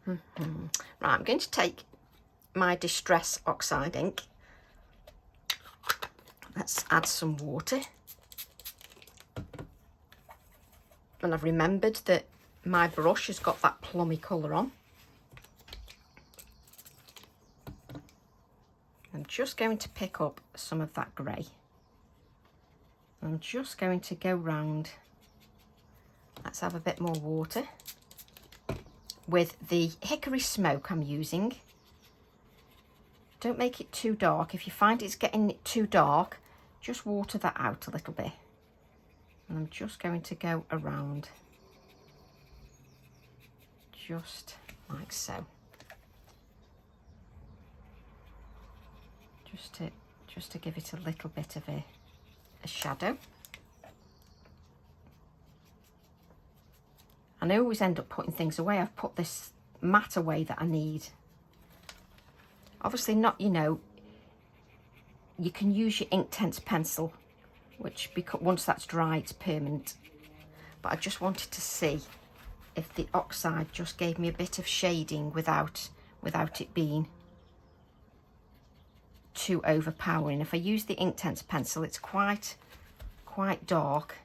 A: Right, I'm going to take my Distress Oxide ink. Let's add some water. And I've remembered that my brush has got that plummy colour on. I'm just going to pick up some of that grey. I'm just going to go round. Let's have a bit more water. With the Hickory Smoke I'm using. Don't make it too dark. If you find it's getting too dark, just water that out a little bit. And I'm just going to go around. Just like so. Just to give it a little bit of a shadow. And I always end up putting things away. I've put this mat away that I need. Obviously not, you know, you can use your Inktense pencil, which because once that's dry, it's permanent. But I just wanted to see if the oxide just gave me a bit of shading without it being too overpowering. If I use the Inktense pencil, it's quite quite dark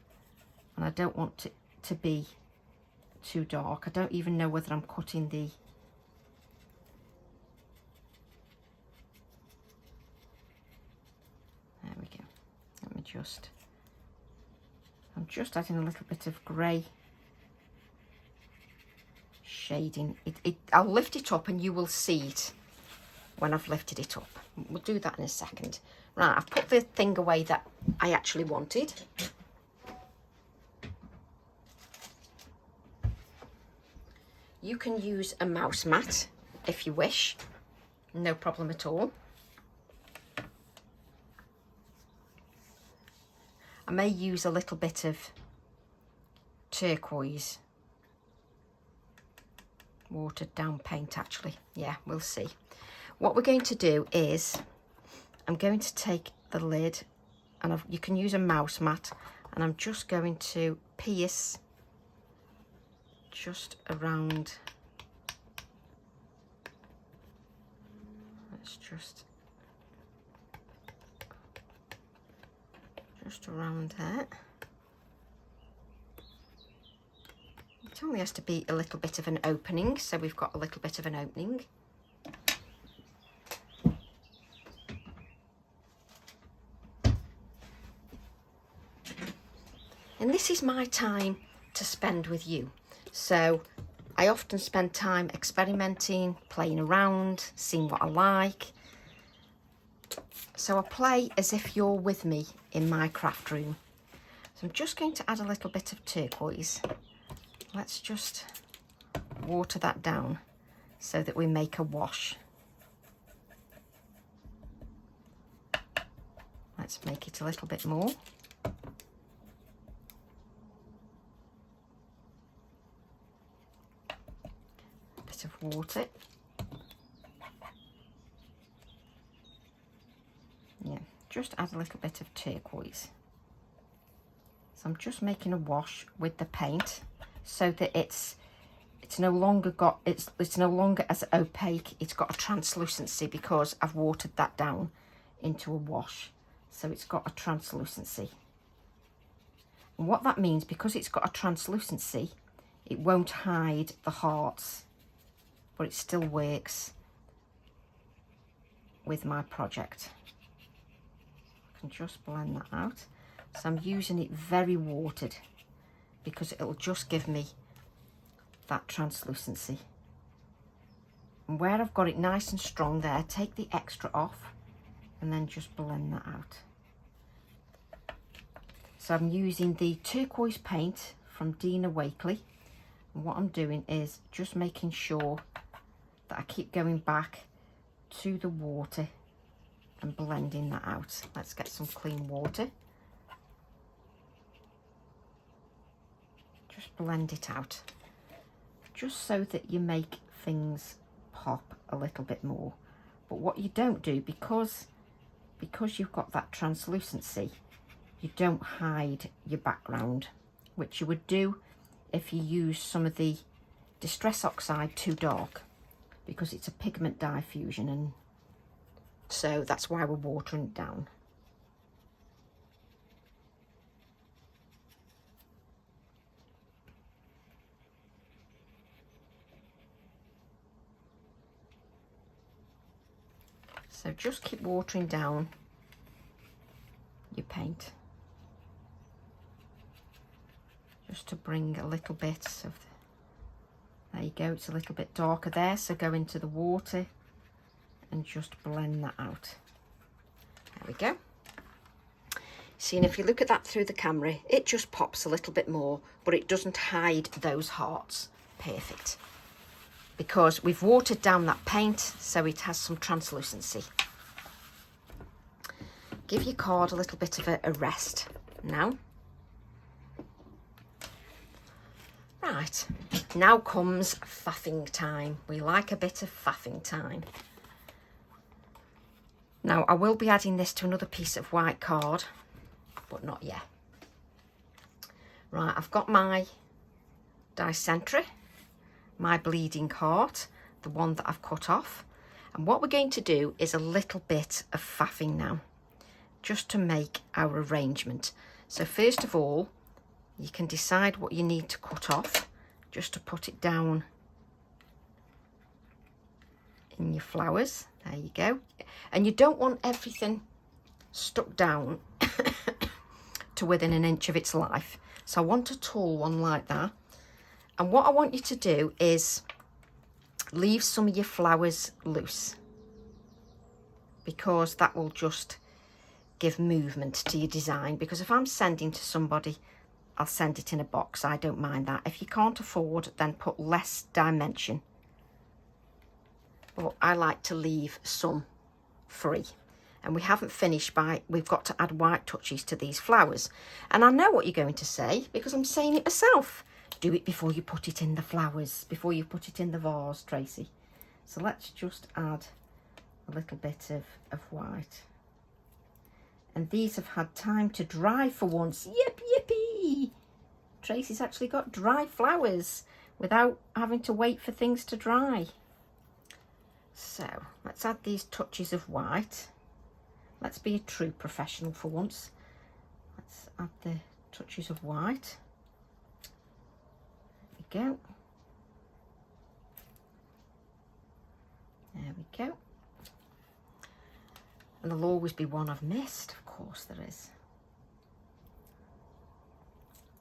A: and I don't want it to be too dark. I don't even know whether I'm cutting the there we go. Let me just, I'm just adding a little bit of grey shading. I'll lift it up and you will see it when I've lifted it up. We'll do that in a second. Right, I've put the thing away that I actually wanted. You can use a mouse mat if you wish, no problem at all. I may use a little bit of turquoise watered down paint actually. Yeah, we'll see. What we're going to do is I'm going to take the lid and you can use a mouse mat, and I'm just going to pierce just around, let's just around there. It only has to be a little bit of an opening, so we've got a little bit of an opening. And this is my time to spend with you. So I often spend time experimenting, playing around, seeing what I like. So I play as if you're with me in my craft room. So I'm just going to add a little bit of turquoise. Let's just water that down so that we make a wash. Let's make it a little bit more. Of water. Yeah, just add a little bit of turquoise. So I'm just making a wash with the paint so that it's no longer as opaque. It's got a translucency because I've watered that down into a wash, so it's got a translucency. And what that means, because it's got a translucency, it won't hide the hearts, but it still works with my project. I can just blend that out. So I'm using it very watered because it'll just give me that translucency. And where I've got it nice and strong there, take the extra off and then just blend that out. So I'm using the turquoise paint from Dina Wakley. And what I'm doing is just making sure that I keep going back to the water and blending that out. Let's get some clean water. Just blend it out, just so that you make things pop a little bit more. But what you don't do, because you've got that translucency, you don't hide your background, which you would do if you use some of the Distress Oxide too dark, because it's a pigment diffusion, and so that's why we're watering it down. So just keep watering down your paint, just to bring a little bit of there you go, it's a little bit darker there, so go into the water and just blend that out. There we go. See, and if you look at that through the camera, it just pops a little bit more, but it doesn't hide those hearts. Perfect. Because we've watered down that paint, so it has some translucency. Give your card a little bit of a rest now. Right, now comes faffing time. We like a bit of faffing time. Now, I will be adding this to another piece of white card, but not yet. Right, I've got my Dicentra, my bleeding heart, the one that I've cut off. And what we're going to do is a little bit of faffing now, just to make our arrangement. So first of all, you can decide what you need to cut off just to put it down in your flowers. There you go. And you don't want everything stuck down to within an inch of its life. So I want a tall one like that. And what I want you to do is leave some of your flowers loose, because that will just give movement to your design. Because if I'm sending to somebody, I'll send it in a box. I don't mind that. If you can't afford, then put less dimension. But I like to leave some free. And we haven't finished we've got to add white touches to these flowers. And I know what you're going to say, because I'm saying it myself. Do it before you put it in the flowers, before you put it in the vase, Tracy. So let's just add a little bit of white. And these have had time to dry for once. Yip, yippee! Tracy's actually got dry flowers without having to wait for things to dry. So let's add these touches of white. Let's be a true professional for once. Let's add the touches of white. There we go. There we go. And there'll always be one I've missed, of course there is.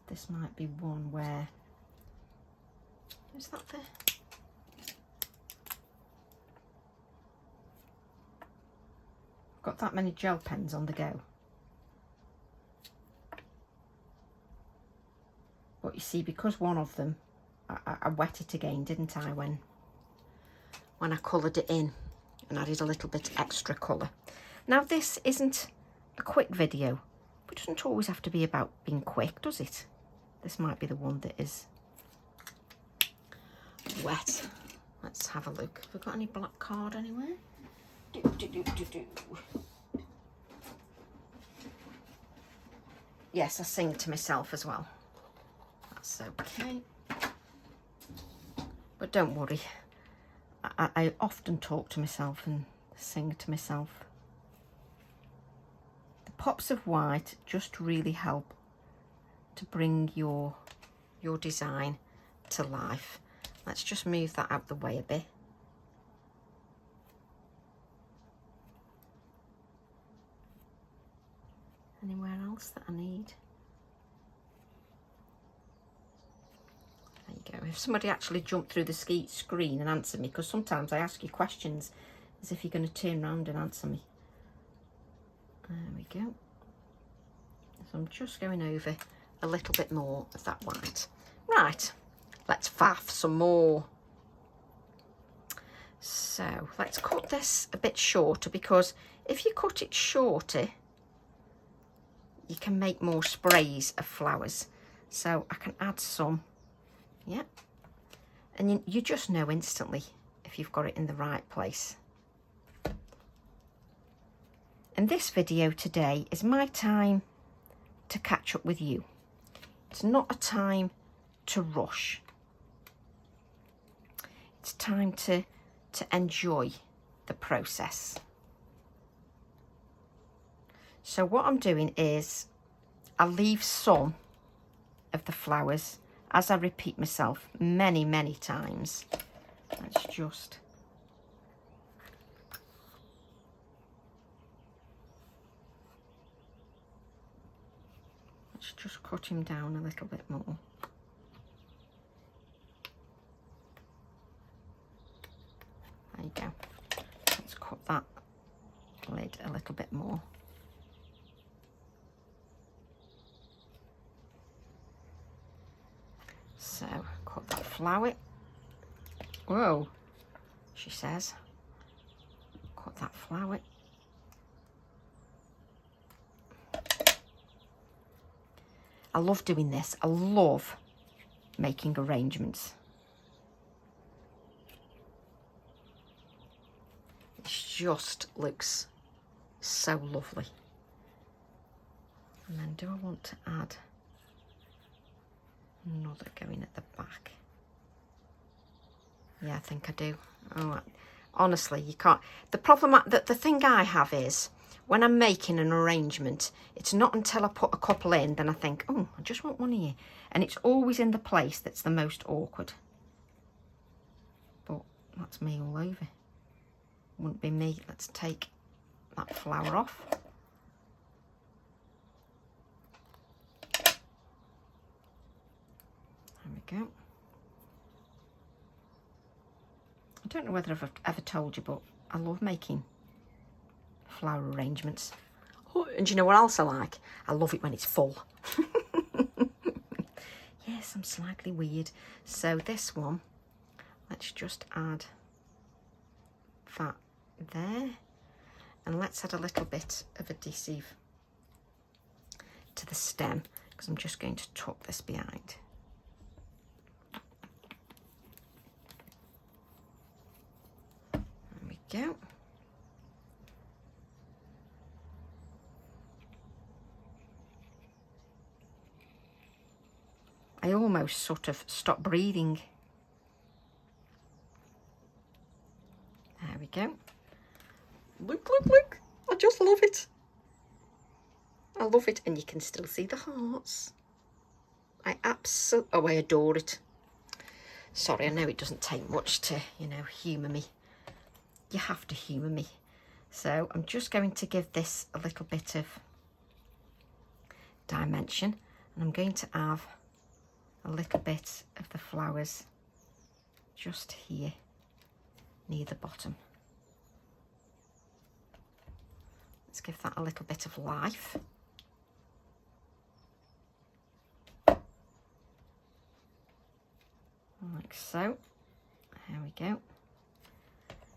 A: This might be one where, is that the, I've got that many gel pens on the go. But you see, because one of them, I wet it again, didn't I, when I coloured it in and added a little bit extra colour. Now this isn't a quick video, but it doesn't always have to be about being quick, does it? This might be the one that is wet. Let's have a look. Have we got any black card anywhere? Yes, I sing to myself as well. That's okay. But don't worry. I often talk to myself and sing to myself. The pops of white just really help to bring your design to life. Let's just move that out the way a bit. Anywhere else that I need? There you go. If somebody actually jumped through the screen and answered me, because sometimes I ask you questions as if you're going to turn around and answer me. There we go. So I'm just going over a little bit more of that white. Right, let's faff some more. So let's cut this a bit shorter, because if you cut it shorter, you can make more sprays of flowers. So I can add some, yeah. And you just know instantly if you've got it in the right place. And this video today is my time to catch up with you. It's not a time to rush. It's time to enjoy the process. So what I'm doing is I'll leave some of the flowers, as I repeat myself many, many times. Let's just cut him down a little bit more. There you go. Let's cut that lid a little bit more. So, cut that flower. Whoa, she says. Cut that flower. I love doing this. I love making arrangements. It just looks so lovely. And then do I want to add another going at the back? Yeah, I think I do. Oh, honestly, you can't. The problem, the thing I have is when I'm making an arrangement, it's not until I put a couple in, then I think, oh, I just want one here. And it's always in the place that's the most awkward. But that's me all over. Wouldn't be me. Let's take that flower off. There we go. I don't know whether I've ever told you, but I love making flower arrangements. Oh, and do you know what else I like? I love it when it's full. Yes, I'm slightly weird. So this one, let's just add that there. And let's add a little bit of adhesive to the stem, because I'm just going to tuck this behind. There we go. I almost sort of stopped breathing. There we go. Look, look, look. I just love it. I love it. And you can still see the hearts. I adore it. Sorry, I know it doesn't take much to, you know, humour me. You have to humour me. So I'm just going to give this a little bit of dimension. And I'm going to have a little bit of the flowers just here near the bottom. Let's give that a little bit of life. Like so. There we go.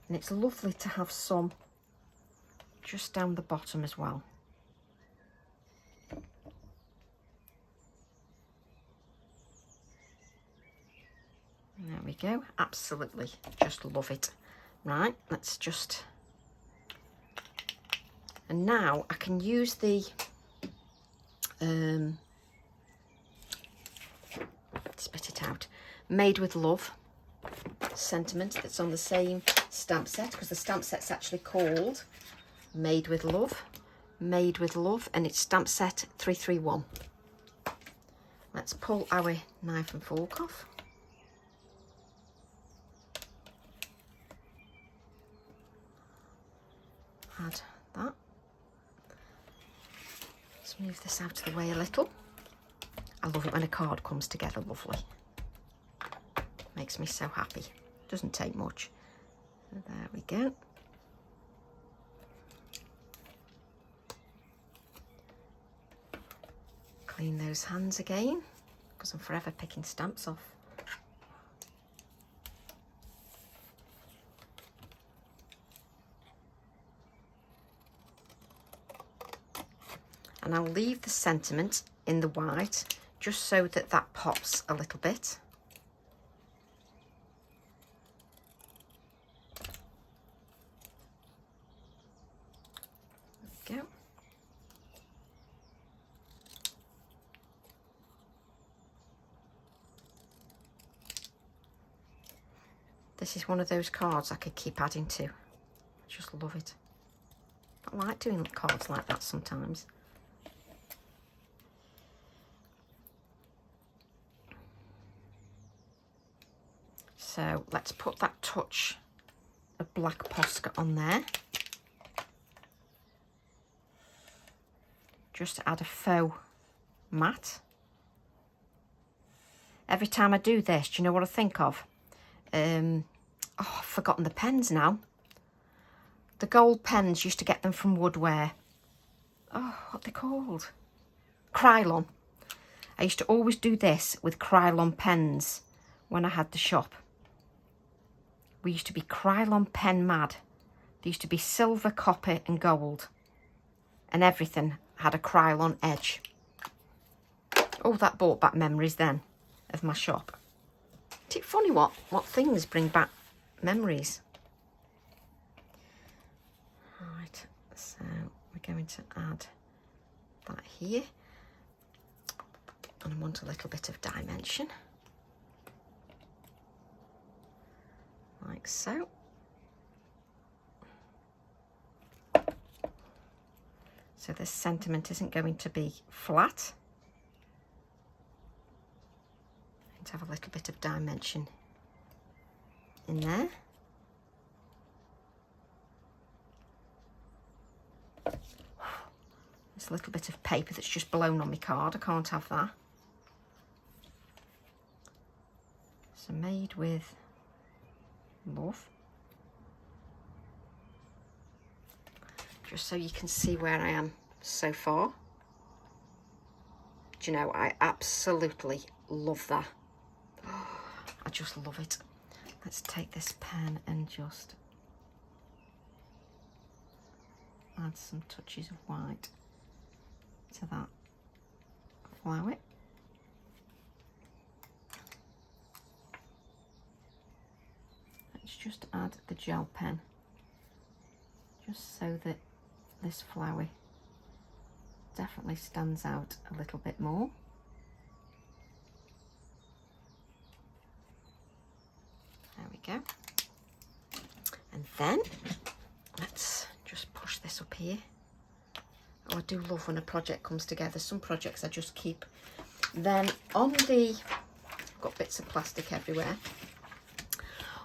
A: And it's lovely to have some just down the bottom as well. There we go. Absolutely. Just love it. Right, let's just... And now I can use the spit it out, Made with Love sentiment that's on the same stamp set, because the stamp set's actually called Made with Love, and it's stamp set 331. Let's pull our knife and fork off. Add that. Let's move this out of the way a little. I love it when a card comes together lovely. Makes me so happy. Doesn't take much. There we go. Clean those hands again, because I'm forever picking stamps off. And I'll leave the sentiment in the white just so that that pops a little bit. There we go. This is one of those cards I could keep adding to. I just love it. I like doing cards like that sometimes. So let's put that touch of black Posca on there. Just to add a faux matte. Every time I do this, do you know what I think of? Oh, I've forgotten the pens now. The gold pens, used to get them from Woodware. Oh, what are they called? Krylon. I used to always do this with Krylon pens when I had the shop. We used to be Krylon pen mad. There used to be silver, copper and gold. And everything had a Krylon edge. Oh, that brought back memories then of my shop. Isn't it funny what things bring back memories? Right, so we're going to add that here. And I want a little bit of dimension. Like so. So this sentiment isn't going to be flat. To have a little bit of dimension in there. There's a little bit of paper that's just blown on my card. I can't have that. So made with love. Just so you can see where I am so far. Do you know, I absolutely love that. I just love it. Let's take this pen and just add some touches of white to that flower. Let's just add the gel pen, just so that this flower definitely stands out a little bit more. There we go. And then let's just push this up here. Oh, I do love when a project comes together. Some projects I just keep. Then on the, I've got bits of plastic everywhere.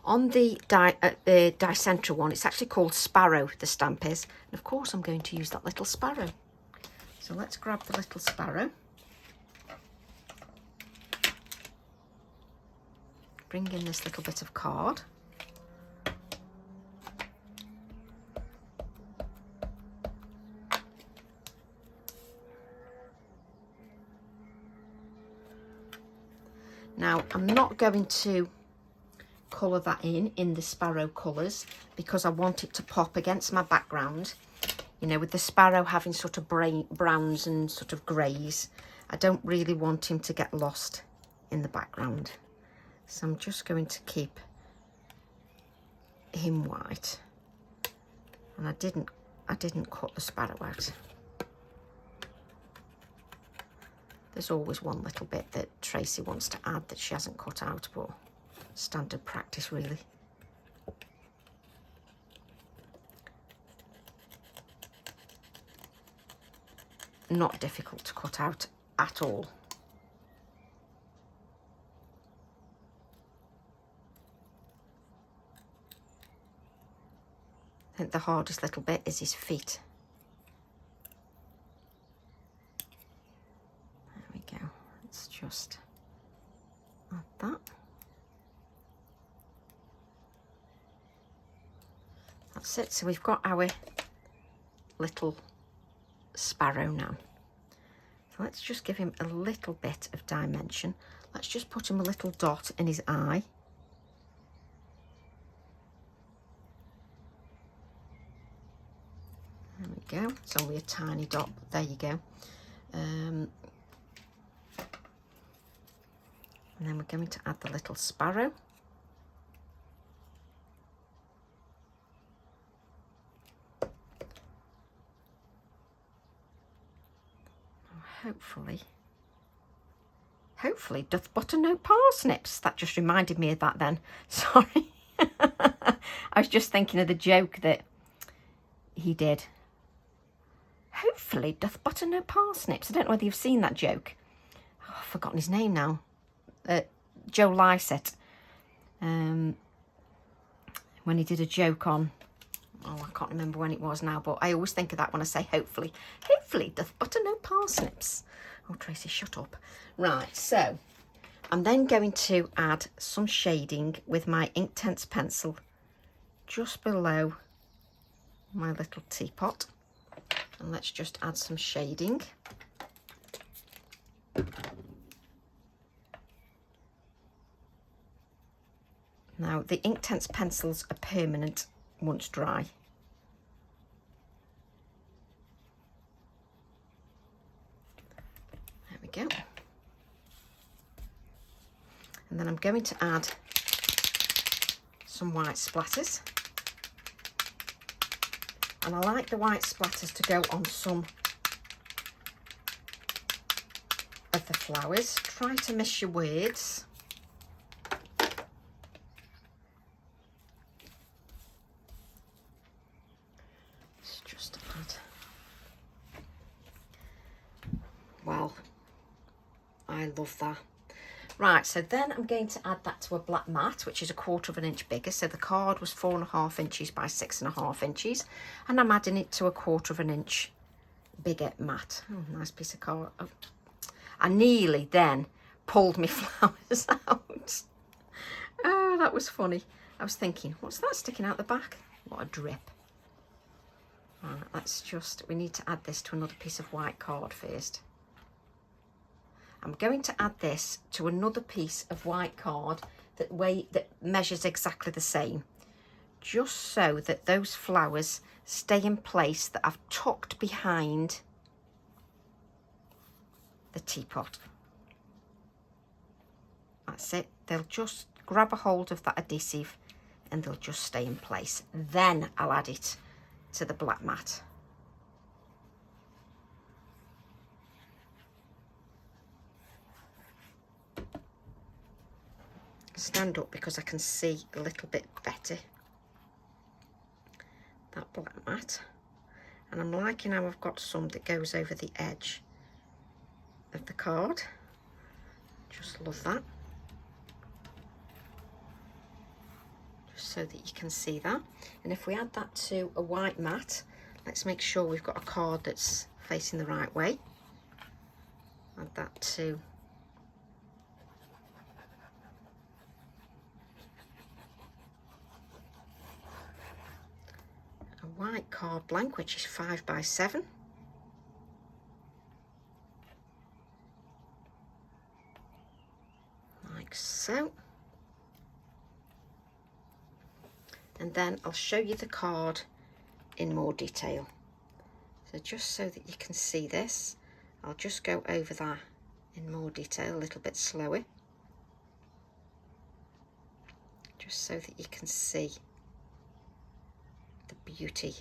A: On the Dicentral one, it's actually called Sparrow, the stamp is. And of course I'm going to use that little sparrow. So let's grab the little sparrow. Bring in this little bit of card. Now, I'm not going to colour that in the sparrow colours because I want it to pop against my background. You know, with the sparrow having sort of browns and sort of greys, I don't really want him to get lost in the background. So I'm just going to keep him white. And I didn't cut the sparrow out. There's always one little bit that Tracy wants to add that she hasn't cut out, but standard practice really. Not difficult to cut out at all. I think the hardest little bit is his feet. There we go. Let's just add that. That's it. So we've got our little sparrow now. So let's just give him a little bit of dimension. Let's just put him a little dot in his eye. There we go. It's only a tiny dot. There you go. And then we're going to add the little sparrow. Hopefully doth butter no parsnips. That just reminded me of that then. Sorry. I was just thinking of the joke that he did. Hopefully doth butter no parsnips. I don't know whether you've seen that joke. Oh, I've forgotten his name now. Joe Lycett. When he did a joke on, oh, I can't remember when it was now, but I always think of that when I say hopefully. Hopefully doth butter no parsnips. Oh, Tracy, shut up. Right, so I'm then going to add some shading with my Inktense pencil just below my little teapot. And let's just add some shading. Now, the Inktense pencils are permanent once dry. There we go. And then I'm going to add some white splatters. And I like the white splatters to go on some of the flowers. Try to miss your words. Let's just add I love that. Right, so then I'm going to add that to a black mat, which is 1/4 inch bigger. So the card was 4.5 inches by 6.5 inches, and I'm adding it to a 1/4 inch bigger mat. Oh, nice piece of card. Oh. I nearly then pulled my flowers out. Oh, that was funny. I was thinking, what's that sticking out the back? What a drip. Right, let's just, we need to add this to another piece of white card first. I'm going to add this to another piece of white card that measures exactly the same, just so that those flowers stay in place that I've tucked behind the teapot. That's it. They'll just grab a hold of that adhesive and they'll just stay in place. Then I'll add it to the black mat. Stand up because I can see a little bit better that black mat, and I'm liking how I've got some that goes over the edge of the card. Just love that, just so that you can see that. And if we add that to a white mat, let's make sure we've got a card that's facing the right way. Add that to white card blank, which is 5 by 7. Like so. And then I'll show you the card in more detail. So just so that you can see this, I'll just go over that in more detail, a little bit slower. Just so that you can see the beauty.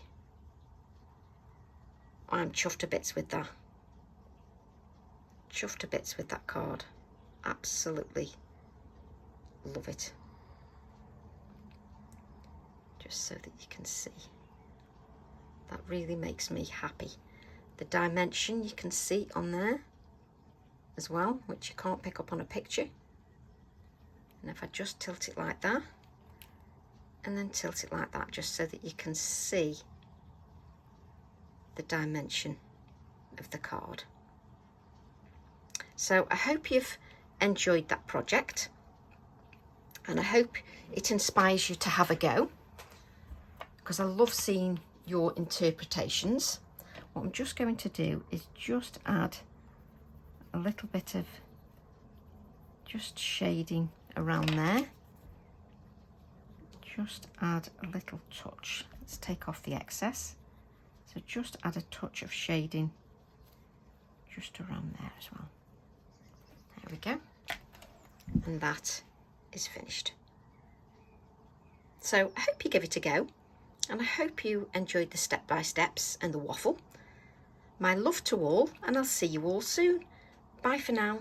A: I'm chuffed to bits with that. Chuffed to bits with that card. Absolutely love it. Just so that you can see. That really makes me happy. The dimension you can see on there as well, which you can't pick up on a picture. And if I just tilt it like that, and then tilt it like that, just so that you can see the dimension of the card. So I hope you've enjoyed that project, and I hope it inspires you to have a go, because I love seeing your interpretations. What I'm just going to do is just add a little bit of just shading around there. Just add a little touch. Let's take off the excess. So just add a touch of shading just around there as well. There we go. And that is finished. So I hope you give it a go, and I hope you enjoyed the step-by-steps and the waffle. My love to all, and I'll see you all soon. Bye for now.